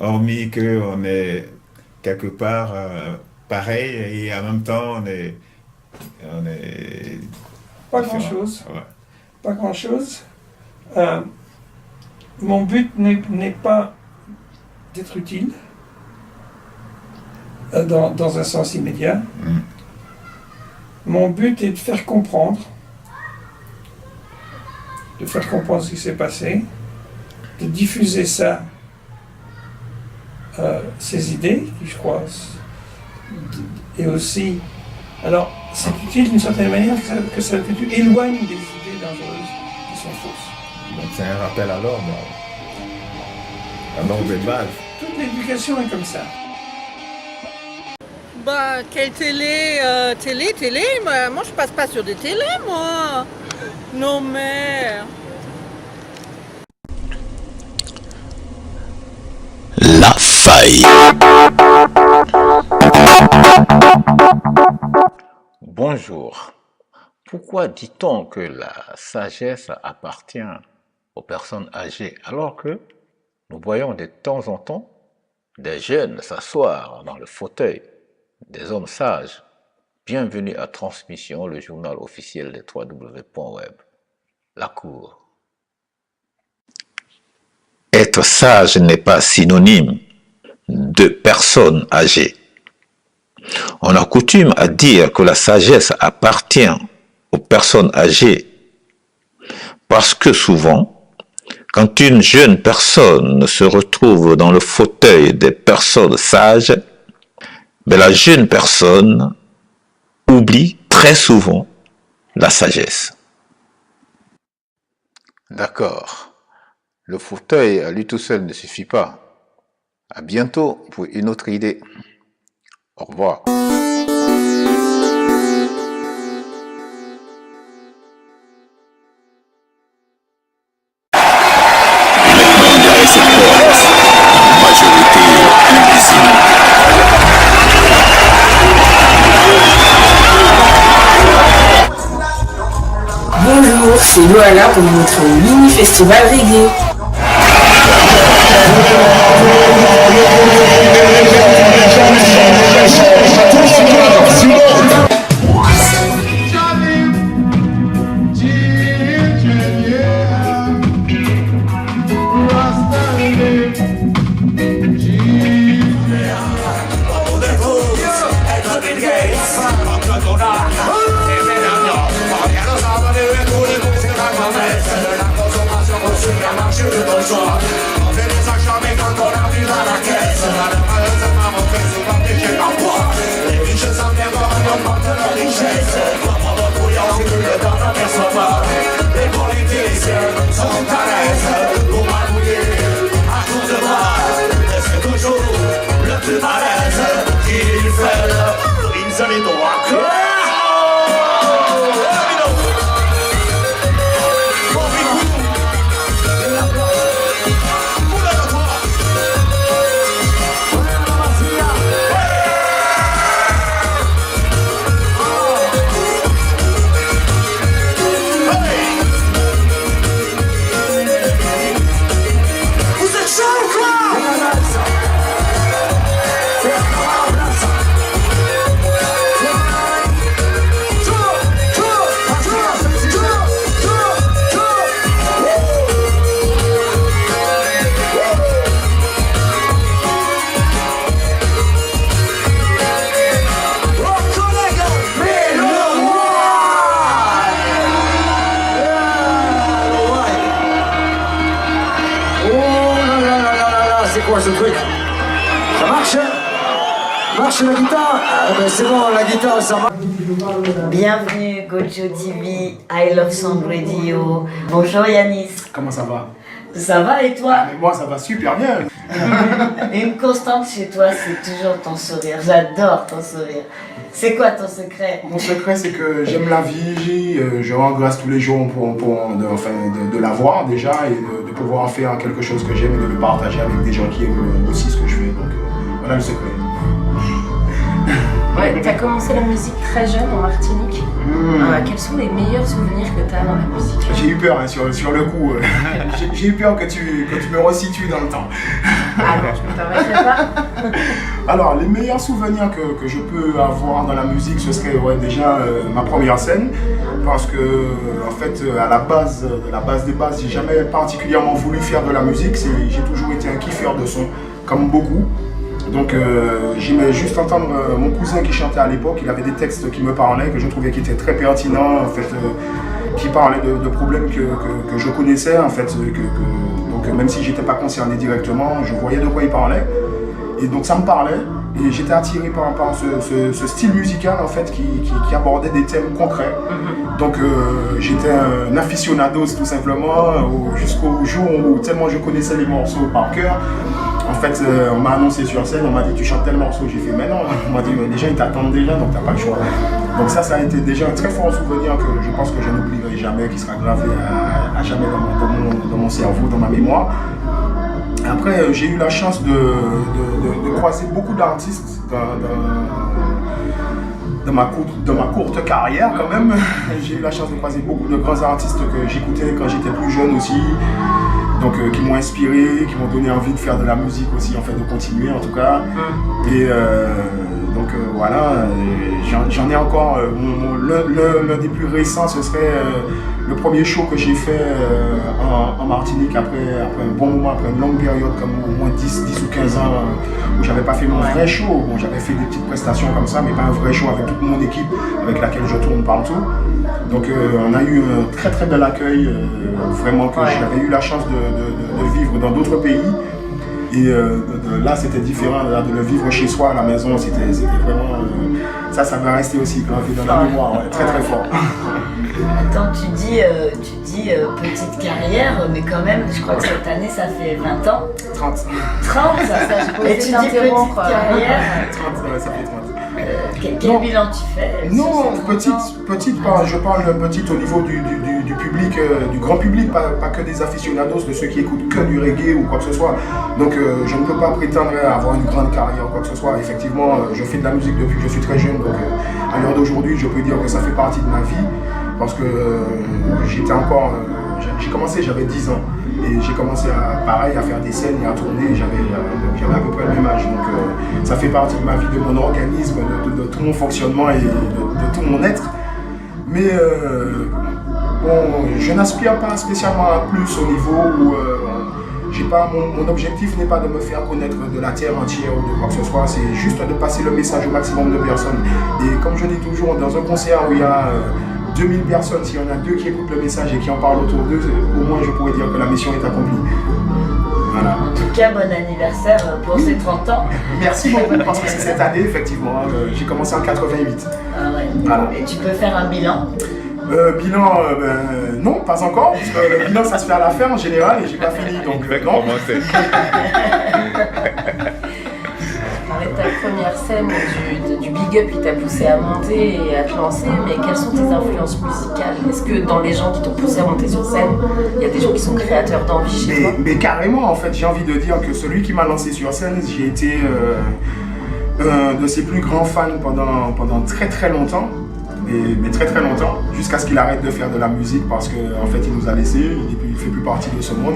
hormis qu'on est quelque part pareil et en même temps on est pas grand-chose. Ouais. Pas grand-chose. Mon but n'est pas d'être utile dans un sens immédiat. Mon but est de faire comprendre ce qui s'est passé, de diffuser ça, ces idées, qui je crois, et aussi, alors c'est utile d'une certaine manière que ça éloigne des idées dangereuses qui sont fausses. Donc c'est un rappel à l'ordre. Alors, de base. Toute l'éducation est comme ça. Bah, quelle télé moi je passe pas sur des télés, moi. Non, mais... La faille. Bonjour. Pourquoi dit-on que la sagesse appartient aux personnes âgées alors que nous voyons de temps en temps des jeunes s'asseoir dans le fauteuil des hommes sages? Bienvenue à Transmission, le journal officiel des www.web. La Cour. Être sage n'est pas synonyme de personne âgée. On a coutume à dire que la sagesse appartient aux personnes âgées parce que souvent, quand une jeune personne se retrouve dans le fauteuil des personnes sages, la jeune personne oublie très souvent la sagesse. D'accord. Le fauteuil à lui tout seul ne suffit pas. À bientôt pour une autre idée. Au revoir. Bonjour, c'est Loana pour votre mini-festival reggae. Ce truc, ça marche? Marche la guitare? Ah ben c'est bon, la guitare ça marche. Bienvenue Gojo TV, I Love Song Radio. Bonjour Yanis. Comment ça va? Ça va et toi? Mais moi ça va super bien. Une constante chez toi, c'est toujours ton sourire. J'adore ton sourire. C'est quoi ton secret? Mon secret c'est que j'aime la vie, je rends grâce tous les jours de la voir déjà et de pouvoir faire quelque chose que j'aime et de le partager avec des gens qui aiment aussi ce que je fais. Donc voilà le secret. Ouais, t'as commencé la musique très jeune en Martinique. Quels sont les meilleurs souvenirs que t'as dans la musique? J'ai eu peur hein, sur le coup. J'ai eu peur que tu me resitues dans le temps. Ah non, je me permettrai pas. Alors, les meilleurs souvenirs que je peux avoir dans la musique, ce serait déjà ma première scène. Parce que, en fait, à la base des bases, j'ai jamais particulièrement voulu faire de la musique. J'ai toujours été un kiffeur de son, comme beaucoup. Donc j'aimais juste entendre mon cousin qui chantait à l'époque, il avait des textes qui me parlaient, que je trouvais qui étaient très pertinents, en fait, qui parlaient de problèmes que je connaissais, en fait, donc même si j'étais pas concerné directement, je voyais de quoi il parlait. Et donc ça me parlait, et j'étais attiré par ce style musical en fait qui abordait des thèmes concrets. Donc j'étais un aficionados tout simplement, jusqu'au jour où tellement je connaissais les morceaux par cœur. En fait, on m'a annoncé sur scène, on m'a dit tu chantes tel morceau, j'ai fait mais non, on m'a dit mais les gens ils t'attendent déjà donc t'as pas le choix. Donc ça a été déjà un très fort souvenir que je pense que je n'oublierai jamais, qui sera gravé à jamais dans mon cerveau, dans ma mémoire. Après, j'ai eu la chance de croiser beaucoup d'artistes dans ma courte carrière quand même. J'ai eu la chance de croiser beaucoup de grands artistes que j'écoutais quand j'étais plus jeune aussi. Donc qui m'ont inspiré, qui m'ont donné envie de faire de la musique aussi, en fait de continuer en tout cas. Et Donc voilà, j'en ai encore. L'un des plus récents, ce serait le premier show que j'ai fait en Martinique après un bon moment, après une longue période, comme au moins 10 ou 15 ans, où j'avais pas fait mon vrai show. Bon, j'avais fait des petites prestations comme ça, mais pas un vrai show avec toute mon équipe avec laquelle je tourne partout. Donc on a eu un très très bel accueil, vraiment que j'avais eu la chance de vivre dans d'autres pays. Et là c'était différent, là, de le vivre chez soi à la maison, c'était vraiment... ça va rester aussi gravé dans la mémoire, très très fort. Attends, tu dis petite carrière, mais quand même, je crois que cette année ça fait 20 ans. 30. 30 Et tu dis petite carrière. 30, ça fait 30. Quel bilan tu fais? Non, petite, je parle petite au niveau du public, du grand public, pas que des aficionados, de ceux qui écoutent que du reggae ou quoi que ce soit. Donc je ne peux pas prétendre avoir une grande carrière ou quoi que ce soit. Effectivement, je fais de la musique depuis que je suis très jeune, donc à l'heure d'aujourd'hui, je peux dire que ça fait partie de ma vie, parce que j'étais encore... j'ai commencé, j'avais 10 ans. Et j'ai commencé à faire des scènes et à tourner, j'avais à peu près le même âge. Donc ça fait partie de ma vie, de mon organisme, de tout mon fonctionnement et de tout mon être. Mais bon, je n'aspire pas spécialement à plus au niveau où mon objectif n'est pas de me faire connaître de la terre entière ou de quoi que ce soit, c'est juste de passer le message au maximum de personnes. Et comme je dis toujours, dans un concert où il y a 2000 personnes, s'il y en a 2 qui écoutent le message et qui en parlent autour d'eux, au moins je pourrais dire que la mission est accomplie. Voilà. En tout cas, bon anniversaire pour ces 30 ans. Merci beaucoup, parce que c'est cette année, effectivement. J'ai commencé en 88. Ah ouais. Voilà. Et tu peux faire un bilan? Bilan, non, pas encore, parce que le bilan ça se fait à la fin en général et j'ai pas fini, donc non. Ta première scène du Big Up qui t'a poussé à monter et à te lancer, mais quelles sont tes influences musicales? Est-ce que dans les gens qui t'ont poussé à monter sur scène, il y a des gens qui sont créateurs d'envie chez toi? Mais carrément, en fait, j'ai envie de dire que celui qui m'a lancé sur scène, j'ai été un de ses plus grands fans pendant très très longtemps. Mais très très longtemps, jusqu'à ce qu'il arrête de faire de la musique parce qu'en fait il nous a laissés, il ne fait plus partie de ce monde.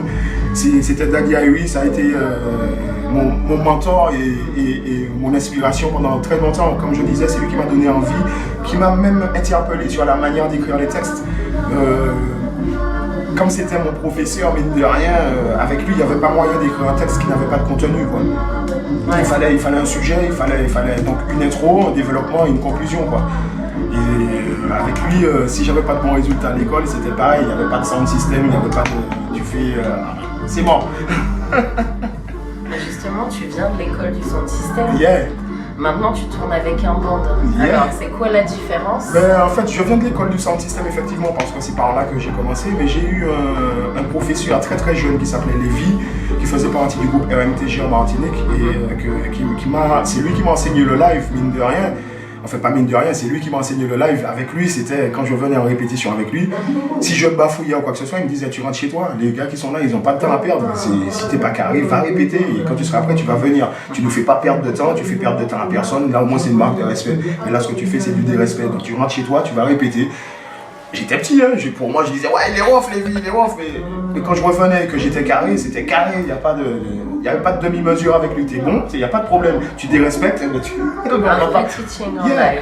C'était Daddy Irie, ça a été mon mentor et mon inspiration pendant très longtemps. Comme je disais, c'est lui qui m'a donné envie, qui m'a même interpellé sur la manière d'écrire les textes. Comme c'était mon professeur, mine de rien, avec lui il n'y avait pas moyen d'écrire un texte qui n'avait pas de contenu, quoi. Ouais. Il fallait un sujet, il fallait donc une intro, un développement et une conclusion, quoi. Et avec lui, si j'avais pas de bons résultats à l'école, c'était pareil, il n'y avait pas de sound system, il n'y avait pas de... Tu fais... c'est mort. Justement, tu viens de l'école du sound system. Yeah. Maintenant, tu tournes avec un band. Yeah. Alors, c'est quoi la différence? En fait, je viens de l'école du sound system, effectivement, parce que c'est par là que j'ai commencé, mais j'ai eu un professeur très très jeune qui s'appelait Lévi, qui faisait partie du groupe RMTG en Martinique, et c'est lui qui m'a enseigné le live, mine de rien. Enfin, pas mine de rien, c'est lui qui m'a enseigné le live. Avec lui, c'était quand je venais en répétition avec lui. Si je bafouillais ou quoi que ce soit, il me disait: tu rentres chez toi, les gars qui sont là, ils n'ont pas de temps à perdre. Si t'es pas carré, va répéter. Et quand tu seras prêt, tu vas venir. Tu ne fais pas perdre de temps, tu fais perdre de temps à personne. Là, au moins, c'est une marque de respect. Mais là, ce que tu fais, c'est du dérespect. Donc, tu rentres chez toi, tu vas répéter. J'étais petit, hein. Pour moi, je disais: ouais, les refs, les refs. Mais quand je revenais et que j'étais carré, c'était carré. Il n'y avait pas de demi-mesure avec lui. T'es bon, il n'y a pas de problème. Tu dérespectes, mais tu... Un teaching en live.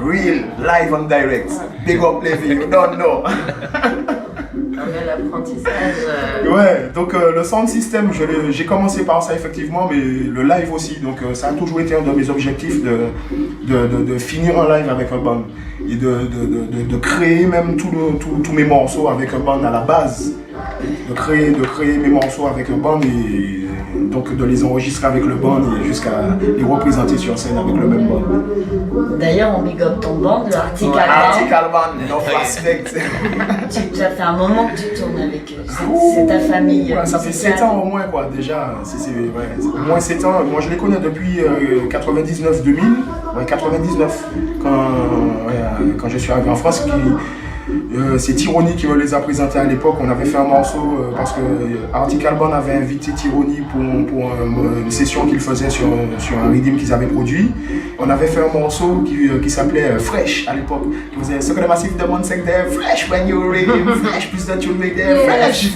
Real, live on direct. Big up, Lévi, you don't know. Un bel apprentissage. Ouais, donc le sound system, j'ai commencé par ça effectivement, mais le live aussi. Donc ça a toujours été un de mes objectifs de finir un live avec un band et de créer même tous mes morceaux avec un band à la base. De créer mes morceaux avec un band et donc de les enregistrer avec le band et jusqu'à les représenter sur scène avec le même band. D'ailleurs, on big up ton band, le Arctic Alban, no respect. Ça fait un moment que tu tournes avec eux, c'est ta famille. Ouais, ça fait 7 ans au moins, quoi, déjà. Au moins 7 ans. Moi, je les connais depuis 99-2000. Ouais, 99, quand je suis arrivé en France. C'est Tyranny qui me les a présentés à l'époque. On avait fait un morceau parce que Arctic Alban avait invité Tyranny pour une session qu'il faisait sur un rhythm qu'ils avaient produit. On avait fait un morceau qui s'appelait Fresh à l'époque. Qui faisait ce que le massif demande, c'est que they're fresh when you're rhythm, fresh plus that you make them fresh.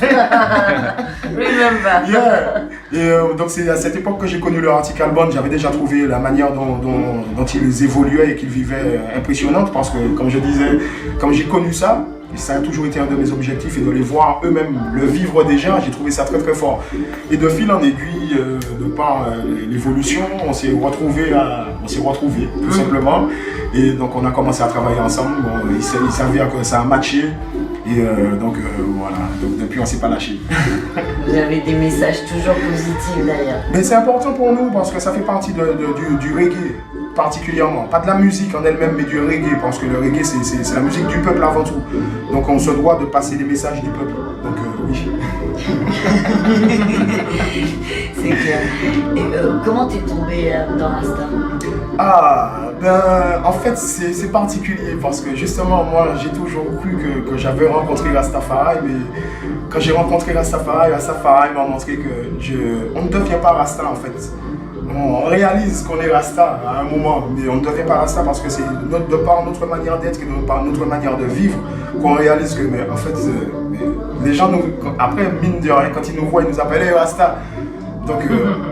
Remember. Yeah. Et donc c'est à cette époque que j'ai connu le Arctic Album. J'avais déjà trouvé la manière dont ils évoluaient et qu'ils vivaient impressionnante, parce que comme je disais, comme j'ai connu ça, et ça a toujours été un de mes objectifs, et de les voir eux-mêmes le vivre déjà, j'ai trouvé ça très très fort. Et de fil en aiguille, de par l'évolution, on s'est retrouvés tout simplement. Et donc on a commencé à travailler ensemble. Bon, il s'avère que ça a matché. Et donc voilà, donc depuis on ne s'est pas lâché. Vous avez des messages toujours positifs d'ailleurs. Mais c'est important pour nous parce que ça fait partie du reggae particulièrement. Pas de la musique en elle-même, mais du reggae, parce que le reggae c'est la musique du peuple avant tout. Donc on se doit de passer les messages du peuple. Donc oui. C'est clair. Et comment t'es tombé dans Rasta? En fait c'est particulier parce que justement moi j'ai toujours cru que j'avais rencontré Rastafari, mais quand j'ai rencontré Rastafari m'a montré que on ne devient pas Rasta en fait. On réalise qu'on est Rasta à un moment, mais on ne devient pas Rasta parce que c'est de par notre manière d'être et de par notre manière de vivre qu'on réalise que, mais en fait, les gens, après, mine de rien, quand ils nous voient, ils nous appellent hey, Rasta. Donc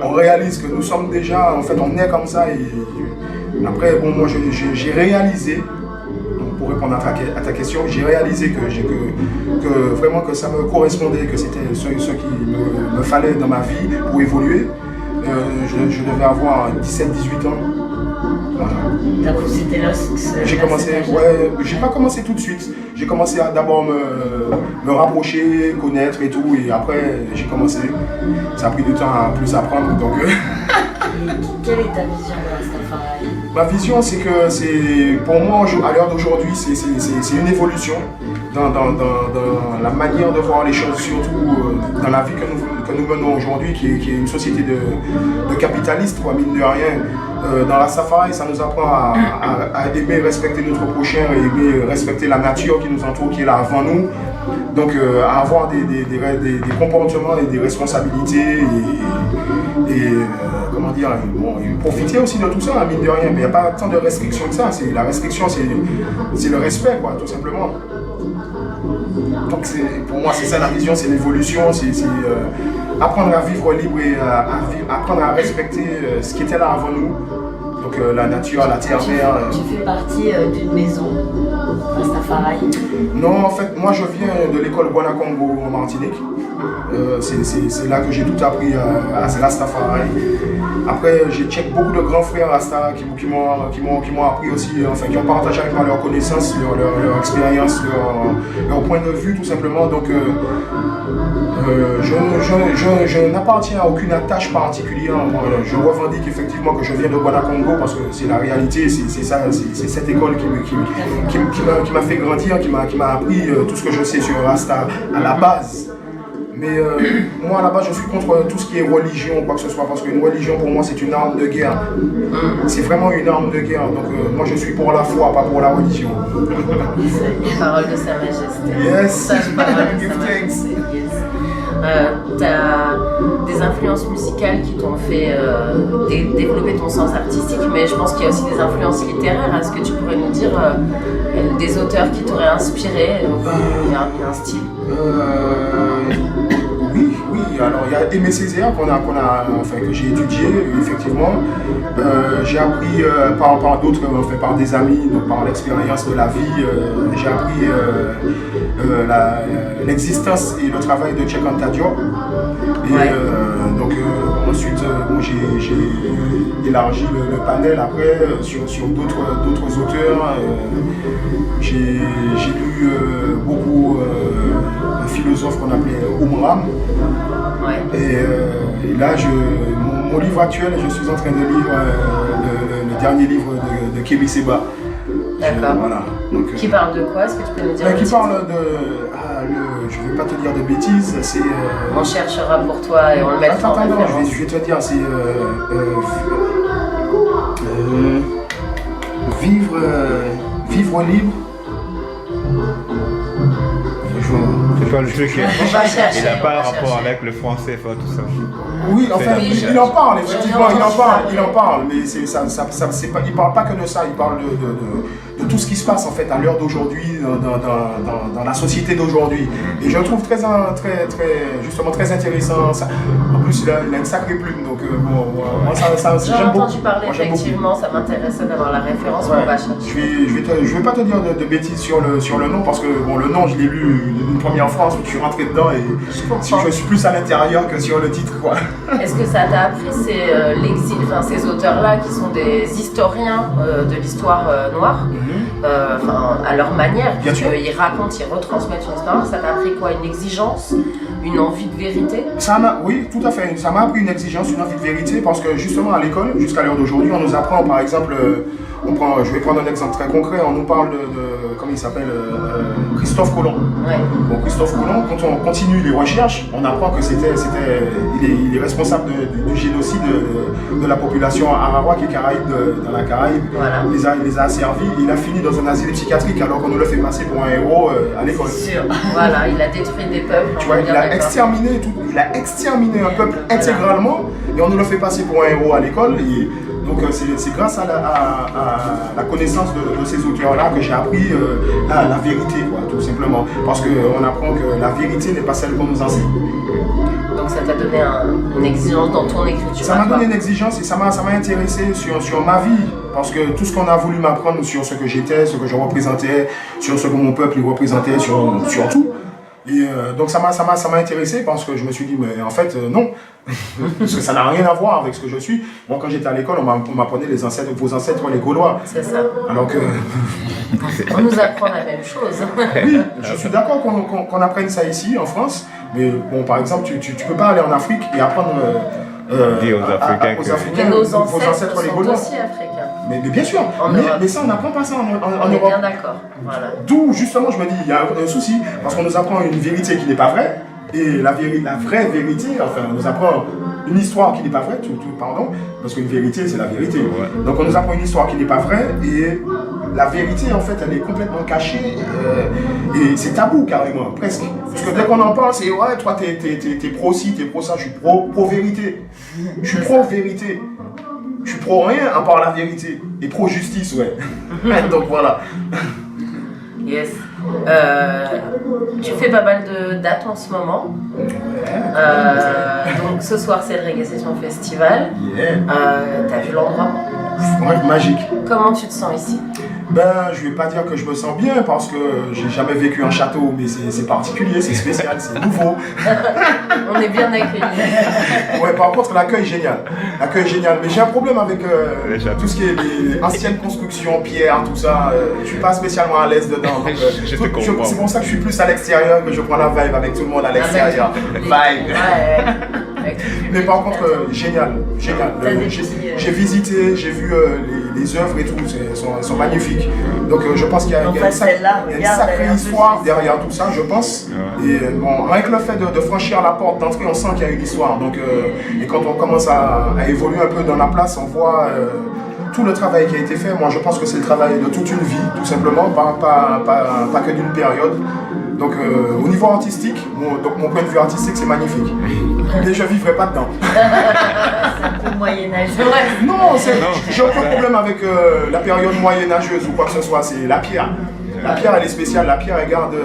on réalise que nous sommes déjà, en fait, on est comme ça. Et après, bon, moi j'ai réalisé, pour répondre à ta question, j'ai réalisé que vraiment que ça me correspondait, que c'était ce qui me fallait dans ma vie pour évoluer. Je devais avoir 17-18 ans. T'as poussé tes losses? J'ai commencé, j'ai pas commencé tout de suite. J'ai commencé à d'abord me rapprocher, connaître et tout, et après j'ai commencé. Ça a pris du temps à plus apprendre. Donc, quelle est ta vision de Rastafari? Ma vision, c'est que pour moi, à l'heure d'aujourd'hui, c'est une évolution dans la manière de voir les choses, surtout dans la vie que nous menons aujourd'hui, qui est une société de capitalistes, quoi, mine de rien. Dans la Rastafari, ça nous apprend à aimer respecter notre prochain, et aimer respecter la nature qui nous entoure, qui est là avant nous. Donc à avoir des comportements et des responsabilités et comment dire, bon, profiter aussi de tout ça, mine de rien, mais il n'y a pas tant de restrictions que ça. La restriction, c'est le respect, quoi, tout simplement. Donc pour moi c'est ça la vision, c'est l'évolution, c'est apprendre à vivre libre et apprendre à respecter ce qui était là avant nous. Donc la nature, la terre-mer. Tu fais partie d'une maison Rastafari? Non, en fait, moi je viens de l'école Guanacongo en Martinique. C'est là que j'ai tout appris à Rastafari. Après, j'ai check beaucoup de grands frères Rasta qui m'ont appris aussi, enfin qui ont partagé avec moi leurs connaissances, leur expérience, leur point de vue tout simplement. Donc je n'appartiens à aucune attache particulière. Je revendique effectivement que je viens de Guanacongo parce que c'est la réalité, c'est cette école qui m'a fait grandir, qui m'a appris tout ce que je sais sur Rasta à la base. Mais moi là-bas je suis contre tout ce qui est religion ou quoi que ce soit, parce qu'une religion pour moi c'est une arme de guerre. C'est vraiment une arme de guerre, donc moi je suis pour la foi, pas pour la religion. Parole de Sa Majesté. Yes. Parole de Sa Majesté. Yes. T'as des influences musicales qui t'ont fait développer ton sens artistique, mais je pense qu'il y a aussi des influences littéraires. Est-ce que tu pourrais nous dire des auteurs qui t'auraient inspiré, un style? Oui, alors il y a Aimé Césaire que j'ai étudié, effectivement. J'ai appris par d'autres, par des amis, donc par l'expérience de la vie, j'ai appris l'existence et le travail de Cheikh Anta Diop. Et donc ensuite, j'ai élargi le panel après sur d'autres auteurs. J'ai lu beaucoup un philosophe qu'on appelait Umram. Et là, mon livre actuel, je suis en train de lire le dernier livre de Kémy Séba. D'accord. Voilà. Donc, qui parle de quoi? Est-ce que tu peux nous dire? Qui parle de... je ne vais pas te dire de bêtises, c'est... On cherchera pour toi et on le mettra en référence. Je vais te dire, c'est... vivre libre. C'est pas le jeu qui il n'a pas rapport avec le franc CFA, tout ça. Oui, enfin, il en parle, effectivement, il en parle, mais il ne parle pas que de ça, il parle de tout ce qui se passe en fait à l'heure d'aujourd'hui, dans la société d'aujourd'hui. Et je le trouve justement très intéressant. Ça, en plus, il a une sacrée plume, donc moi, ça J'en ai entendu parler, effectivement, ça m'intéressait d'avoir la référence, on va chercher. Je vais pas te dire de bêtises sur le nom, parce que bon, le nom, je l'ai lu une première fois, ensuite je suis rentré dedans et je suis plus à l'intérieur que sur le titre, quoi. Est-ce que ça t'a appris l'exil, ces auteurs-là qui sont des historiens de l'histoire noire, à leur manière, puisqu'ils racontent, ils retransmettent une histoire, ça t'a appris quoi? Une exigence, une envie de vérité? Oui, tout à fait. Ça m'a appris une exigence, une envie de vérité, parce que justement à l'école, jusqu'à l'heure d'aujourd'hui, on nous apprend par exemple, je vais prendre un exemple très concret, on nous parle de comment il s'appelle, Christophe Colomb. Ouais. Bon, Christophe Colomb, quand on continue les recherches, on apprend que il est responsable du génocide de la population Arawak et Caraïbe dans la Caraïbe. Voilà. Il les a asservis, il a fini dans un asile psychiatrique alors qu'on nous le fait passer pour un héros à l'école. C'est sûr. Voilà, il a détruit des peuples. Tu vois, il a exterminé un peuple intégralement et on nous le fait passer pour un héros à l'école. Donc c'est grâce à la connaissance de ces auteurs-là que j'ai appris la vérité, quoi, tout simplement. Parce qu'on apprend que la vérité n'est pas celle qu'on nous enseigne. Donc ça t'a donné une exigence dans ton écriture? Ça m'a donné une exigence et ça m'a intéressé sur ma vie. Parce que tout ce qu'on a voulu m'apprendre sur ce que j'étais, ce que je représentais, sur ce que mon peuple représentait, sur tout. Et donc ça m'a intéressé parce que je me suis dit, mais en fait, non. Parce que ça n'a rien à voir avec ce que je suis. Bon, quand j'étais à l'école, on m'apprenait vos ancêtres, les Gaulois. C'est ça. Alors que... on nous apprend la même chose. Oui, je suis d'accord qu'on apprenne ça ici, en France. Mais bon, par exemple, tu peux pas aller en Afrique et apprendre aux Africains que nos ancêtres les sont Gaulois. aussi africains. Mais bien sûr, mais ça on n'apprend pas ça en on est Europe. Bien d'accord. Voilà. D'où justement je me dis, il y a un souci, parce qu'on nous apprend une vérité qui n'est pas vraie, et la vraie vérité, enfin on nous apprend une histoire qui n'est pas vraie, pardon, parce qu'une vérité c'est la vérité. Ouais. Donc on nous apprend une histoire qui n'est pas vraie, et la vérité en fait elle est complètement cachée, et c'est tabou carrément, presque. Parce que dès qu'on en parle, c'est ouais, toi t'es pro-ci, t'es pro-ça, je suis pro-vérité. Je suis pro-vérité. Je suis pro rien à part la vérité et pro justice, ouais. Donc voilà. Yes. Tu fais pas mal de dates en ce moment. Donc ce soir c'est le Reggae Session Festival. Yeah. T'as vu l'endroit? Ouais, magique. Comment tu te sens ici? Ben, je vais pas dire que je me sens bien parce que j'ai jamais vécu un château, mais c'est particulier, c'est spécial, c'est nouveau. On est bien accueillis. Ouais, par contre, l'accueil est génial. L'accueil est génial. Mais j'ai un problème avec tout ce qui est les anciennes constructions, pierres, tout ça. Je suis pas spécialement à l'aise dedans. C'est pour ça que je suis plus à l'extérieur, que je prends la vibe avec tout le monde à l'extérieur. Vibe. Ouais. Mais par contre, génial. J'ai visité, j'ai vu les œuvres et tout, elles sont magnifiques. Donc je pense qu'il y a une sacrée histoire derrière tout ça, je pense. Et bon, avec le fait de franchir la porte d'entrée, on sent qu'il y a une histoire. Donc, et quand on commence à évoluer un peu dans la place, on voit tout le travail qui a été fait. Moi, je pense que c'est le travail de toute une vie, tout simplement, pas que d'une période. Donc au niveau artistique, mon point de vue artistique, c'est magnifique. Mais je ne vivrai pas dedans. C'est un peu moyenâgeux. Ouais. Non, j'ai aucun problème avec la période moyenâgeuse ou quoi que ce soit, c'est la pierre. La pierre, elle est spéciale, la pierre, elle garde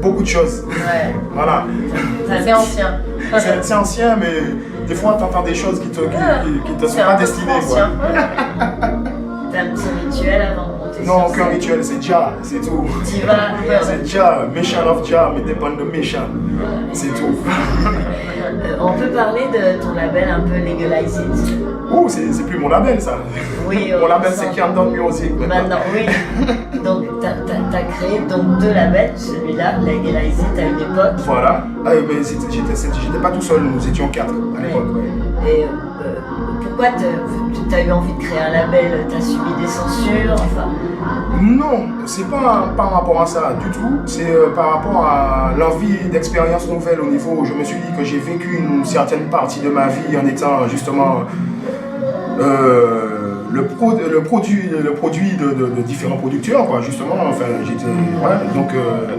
beaucoup de choses. Ouais. Voilà. C'est ancien. C'est ancien, mais des fois, tu entends des choses qui te sont pas destinées. T'as un petit rituel avant de monter? Non, aucun rituel, c'est Jah, c'est tout. Tu vas. C'est Jah, mission of Jah, mais dépend de mission. C'est tout. On peut parler de ton label un peu Legalize It. Oh, c'est plus mon label ça. Oui, mon label c'est Countdown Music. Maintenant, oui. Donc, t'as créé donc 2 labels, celui-là, Legalize It à une époque. Voilà. Ah, mais j'étais pas tout seul, nous étions 4 à l'époque. Et pourquoi t'as eu envie de créer un label? T'as subi des censures? Enfin... Non, c'est pas par rapport à ça du tout. C'est par rapport à l'envie d'expérience nouvelle au niveau où je me suis dit que j'ai vécu une certaine partie de ma vie en étant justement le produit de différents producteurs, quoi, justement. Enfin, donc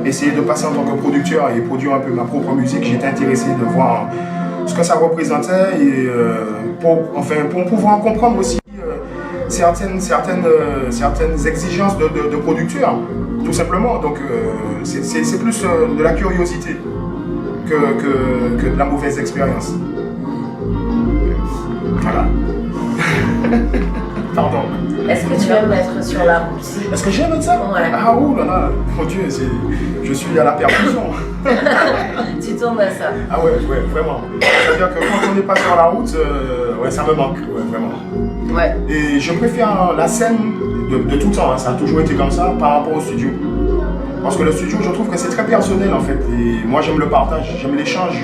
essayer de passer en tant que producteur et produire un peu ma propre musique, j'étais intéressé de voir ce que ça représentait et pour pouvoir comprendre aussi certaines exigences de producteurs, tout simplement. Donc c'est plus de la curiosité que de la mauvaise expérience. Voilà. Pardon. Est-ce que tu aimes être sur la route? Est-ce que j'aime ça? Ouais. Ah ouh là là, mon Dieu, je suis à la percussion. Tu tournes à ça? Ah ouais, vraiment. C'est-à-dire que quand on n'est pas sur la route, ouais, ça me manque, ouais, vraiment. Ouais. Et je préfère la scène de tout temps, hein, ça a toujours été comme ça, par rapport au studio. Parce que le studio, je trouve que c'est très personnel en fait. Et moi, j'aime le partage, j'aime l'échange,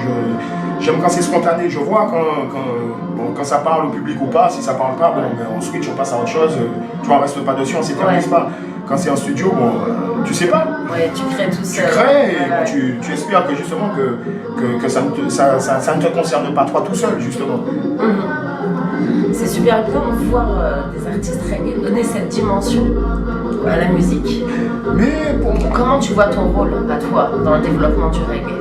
j'aime quand c'est spontané. Je vois quand ça parle au public ou pas. Si ça parle pas, bon, ben, on switch, on passe à autre chose. Tu vois, on reste pas dessus, on s'éternise pas. Quand c'est en studio, bon, tu sais pas. Ouais, tu crées tout seul. Tu crées et bon, tu espères que justement que ça ne te concerne pas toi tout seul, justement. C'est super bien de voir des artistes reggae donner cette dimension à la musique. Mais pour moi... Comment tu vois ton rôle à toi dans le développement du reggae?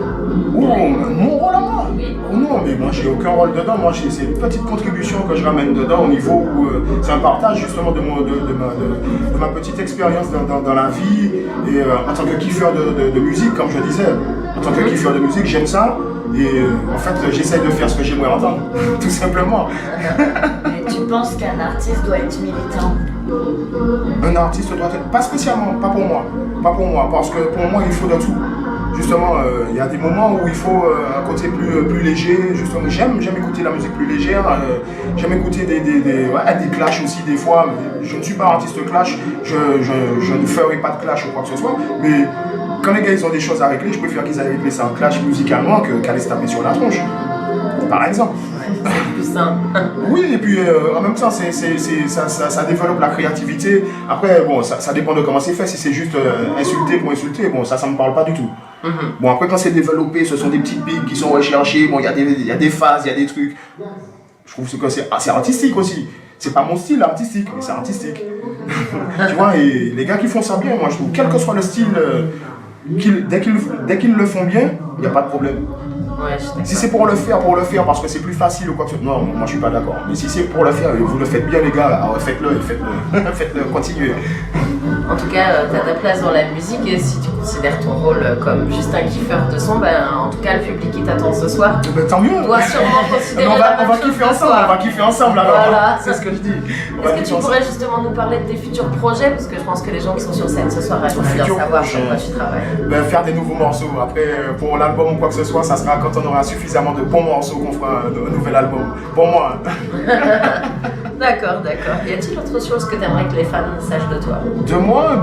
Oh, mon rôle à moi? Oh non, mais moi j'ai aucun rôle dedans. Moi c'est une petite contribution que je ramène dedans au niveau où c'est un partage justement de ma petite expérience dans la vie et en tant que kiffeur de musique, comme je disais. En tant que kiffeur de musique, j'aime ça. Et en fait, j'essaye de faire ce que j'aimerais entendre, tout simplement. Et tu penses qu'un artiste doit être militant? Un artiste doit être... Pas spécialement, pas pour moi. Pas pour moi, parce que pour moi, il faut de tout. Justement, il y a des moments où il faut un côté plus léger. Justement, j'aime écouter la musique plus légère. J'aime écouter des clashs aussi des fois. Je ne suis pas artiste clash. Je ne ferai pas de clash ou quoi que ce soit. Mais quand les gars ils ont des choses à régler, je préfère qu'ils aillent régler ça en clash musicalement qu'aller se taper sur la tronche. Par exemple. C'est plus simple. Oui, et puis en même temps, ça développe la créativité. Après, bon, ça dépend de comment c'est fait. Si c'est juste insulter pour insulter, bon, ça me parle pas du tout. Bon, après, quand c'est développé, ce sont des petites billes qui sont recherchées. Bon, il y a des phases, il y a des trucs. Je trouve que c'est artistique aussi. C'est pas mon style artistique, mais c'est artistique. Tu vois, et les gars qui font ça bien, moi je trouve, quel que soit le style, dès qu'ils le font bien, il n'y a pas de problème. Ouais, si c'est pour le faire parce que c'est plus facile ou quoi que ce soit, non, moi je suis pas d'accord. Mais si c'est pour le faire et vous le faites bien les gars, alors faites-le, faites-le, continuez. En tout cas, tu as ta place dans la musique et si tu considères ton rôle comme juste un kiffeur de son, ben, en tout cas le public qui t'attend ce soir tant mieux. Doit sûrement considérer on va kiffer ensemble alors, voilà. C'est ce que je dis. Est-ce que tu pourrais justement nous parler de tes futurs projets? Parce que je pense que les gens qui sont sur scène ce soir aimeraient bien savoir sur quoi tu travailles. Faire des nouveaux morceaux. Après, pour l'album ou quoi que ce soit, ça sera quand on aura suffisamment de bons morceaux qu'on fera un nouvel album. Pour moi. D'accord. Y a-t-il autre chose que tu aimerais que les fans sachent de toi? De moi,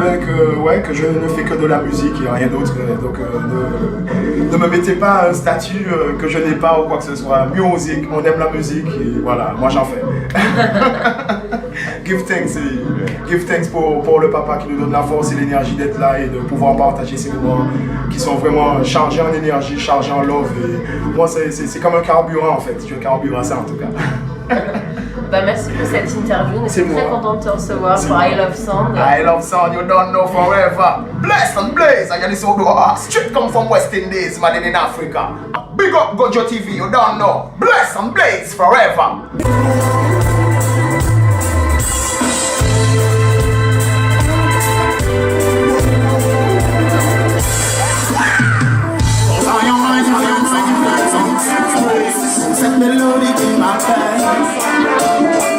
que je ne fais que de la musique et rien d'autre. Donc ne me mettez pas un statut que je n'ai pas ou quoi que ce soit. Musique, on aime la musique et voilà, moi j'en fais. Give thanks pour le papa qui nous donne la force et l'énergie d'être là et de pouvoir partager ces moments qui sont vraiment chargés en énergie, chargés en love. Et moi c'est comme un carburant en fait, je carbure à ça en tout cas. Merci pour cette interview, on est très content de te recevoir pour I Love Sound. I Love Sound, you don't know forever. Bless and blaze, I just saw straight come from West Indies, man in Africa. Big up Gojo TV, you don't know. Bless and blaze forever. Cette mélodie qui m'appelle,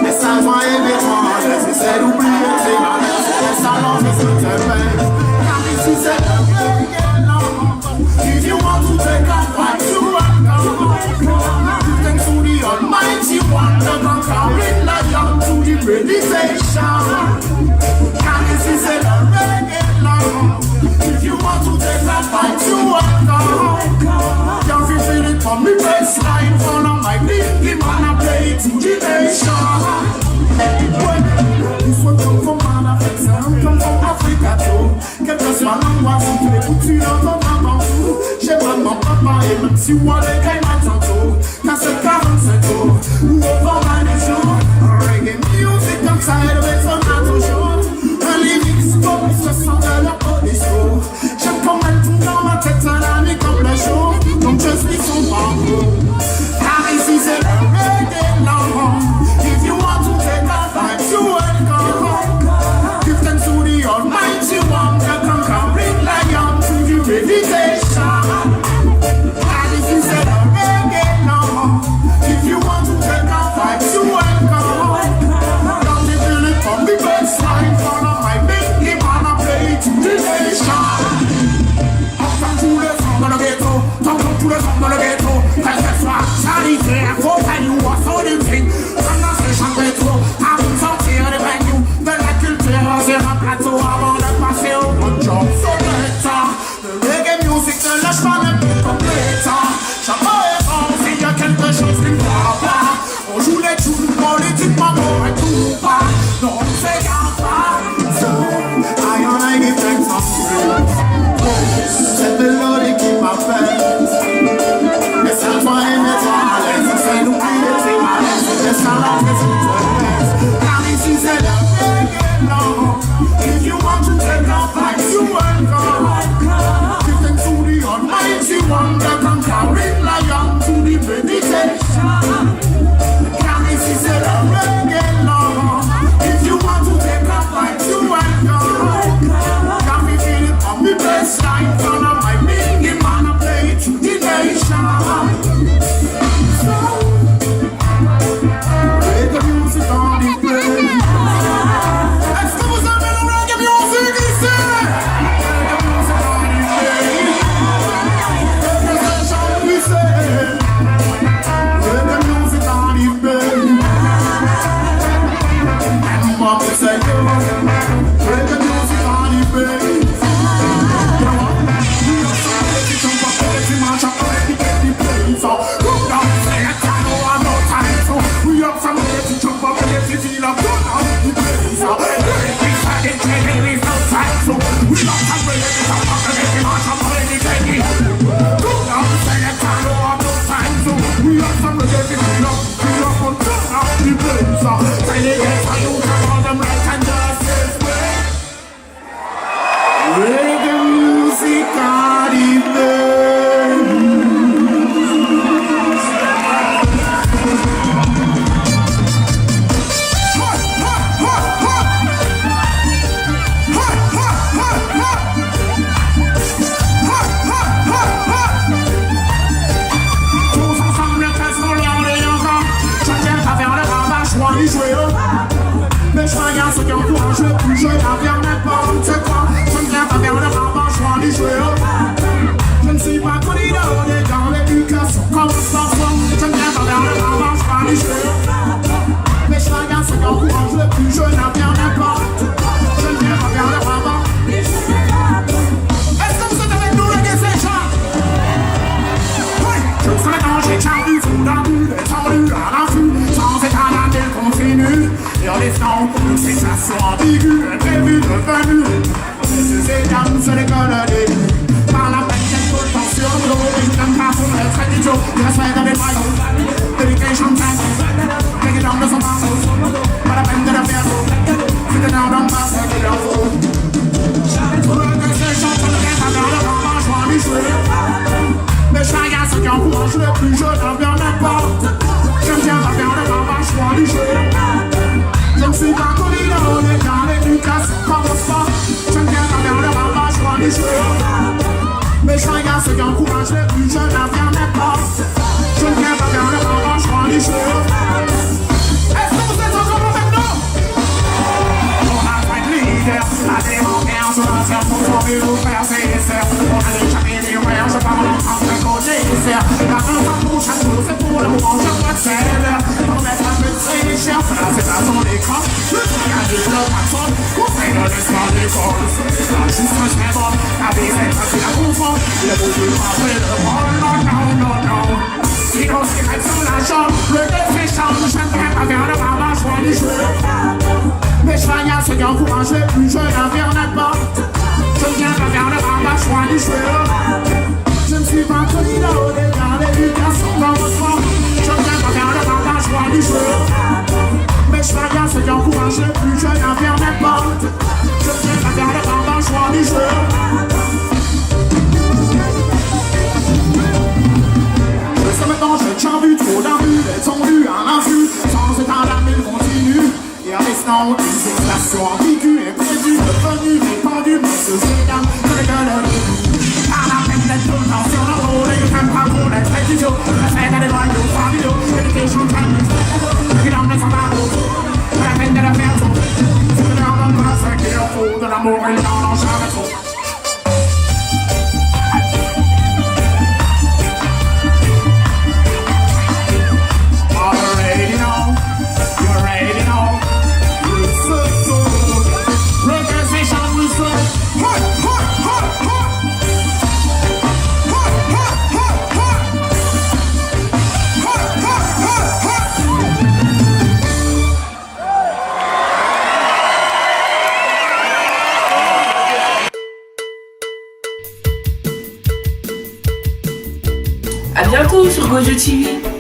les salles vont évidemment, c'est d'oublier, c'est ma mère, c'est des salons de ce thème. Car ici c'est le reggae, if you want to take a fight, you welcome. Thanks to the Almighty One, the conquering lion to the meditation. Car ici c'est le reggae, if you want to take a fight, you welcome. Can you feel it from the baseline? Follow my lead, man, I play it to the nation. This one come from Manafex, come from Africa too. Quelque soit l'endroit où tu l'écoutes, tu l'entends dans tout. J'ai pas mon papa et même si moi les cailles m'attendent. Dans ce 45 tours, ou au bord d'un jour. Reggae music comme ça élevé son toujours. Un lyrics comme ils se sentent à leur discours. J'aime comme elle tourne dans ma tête, un ami comme le jour. Donc je suis son parcours. Car ici c'est le reggae long. If you want to take a fight, you welcome. figure est prévue de venue. Messieurs et dames, c'est l'école des nues. Par la peine d'être tout le temps sur le dos. Et je n'aime pas pour être idiot. Je respecte les voyous. Dedication time. Take it down de son pinceau. Pas la peine de le faire beau. C'est de l'heure d'en passer qu'il en faut. Que ces chansons ne viennent pas vers le grand manchement du cheveu. Mais chacun ce qui encourage le plus jeune n'en même pas. Je ne viens pas faire le grand manchement du cheveu. Je ne suis pas connu dans les cas, l'éducation commence pas. Je ne viens pas faire le grand manchement du cheveu. Mais chacun ce qui encourage le plus jeune n'en même pas. Je ne viens pas faire le grand manchement du cheveu. Est-ce que vous êtes encore avec nous? On a fait de leader, à des manqueurs sur un cerveau pour vous faire ses sœurs. On a déjà mis des verres, je parle en tant que connaisseur. La fin de bouche à tout, c'est pour le moment, je crois que c'est l'heure. Pour mettre un peu de sécheur, c'est à son écran. Je suis à dire le patron, conseil de l'espoir des forces. La justice est bonne, la vie est facile à comprendre. Le beau Dieu après le rôle, non, non, non, non. Sinon, c'est même sur la jambe, le défi change, je ne viens pas faire le ravage, je vois les cheveux. Mais je vais à ceux qui encouragent les plus jeunes à faire n'importe. Je ne viens pas faire le ravage, je vois les cheveux. Je ne suis pas connu dans l'éducation dans votre corps. Je ne viens pas faire le ravage, je vois les cheveux. Mais je vais à ceux qui encouragent les plus jeunes à faire n'importe. Je ne viens pas faire le ravage, je vois les cheveux. Maintenant j'ai déjà vu trop d'abus, elles ont eu un influx. Sans état d'âme, ils continuent. Et en restant une situation ambiguë et prévue, devenue, répandue. Messieurs et dames, c'est l'école des nues. Par la peine d'être tout le temps sur le rôle. Et je t'aime pas pour l'être très idiot. La fête des voyous, familiaux. L'éducation famille. Et l'homme ne s'en va pas. Pas la peine de la faire trop. C'est de l'heure d'un passe qu'il en faut. De l'amour et l'en en jamais trop. À bientôt sur Gojo TV.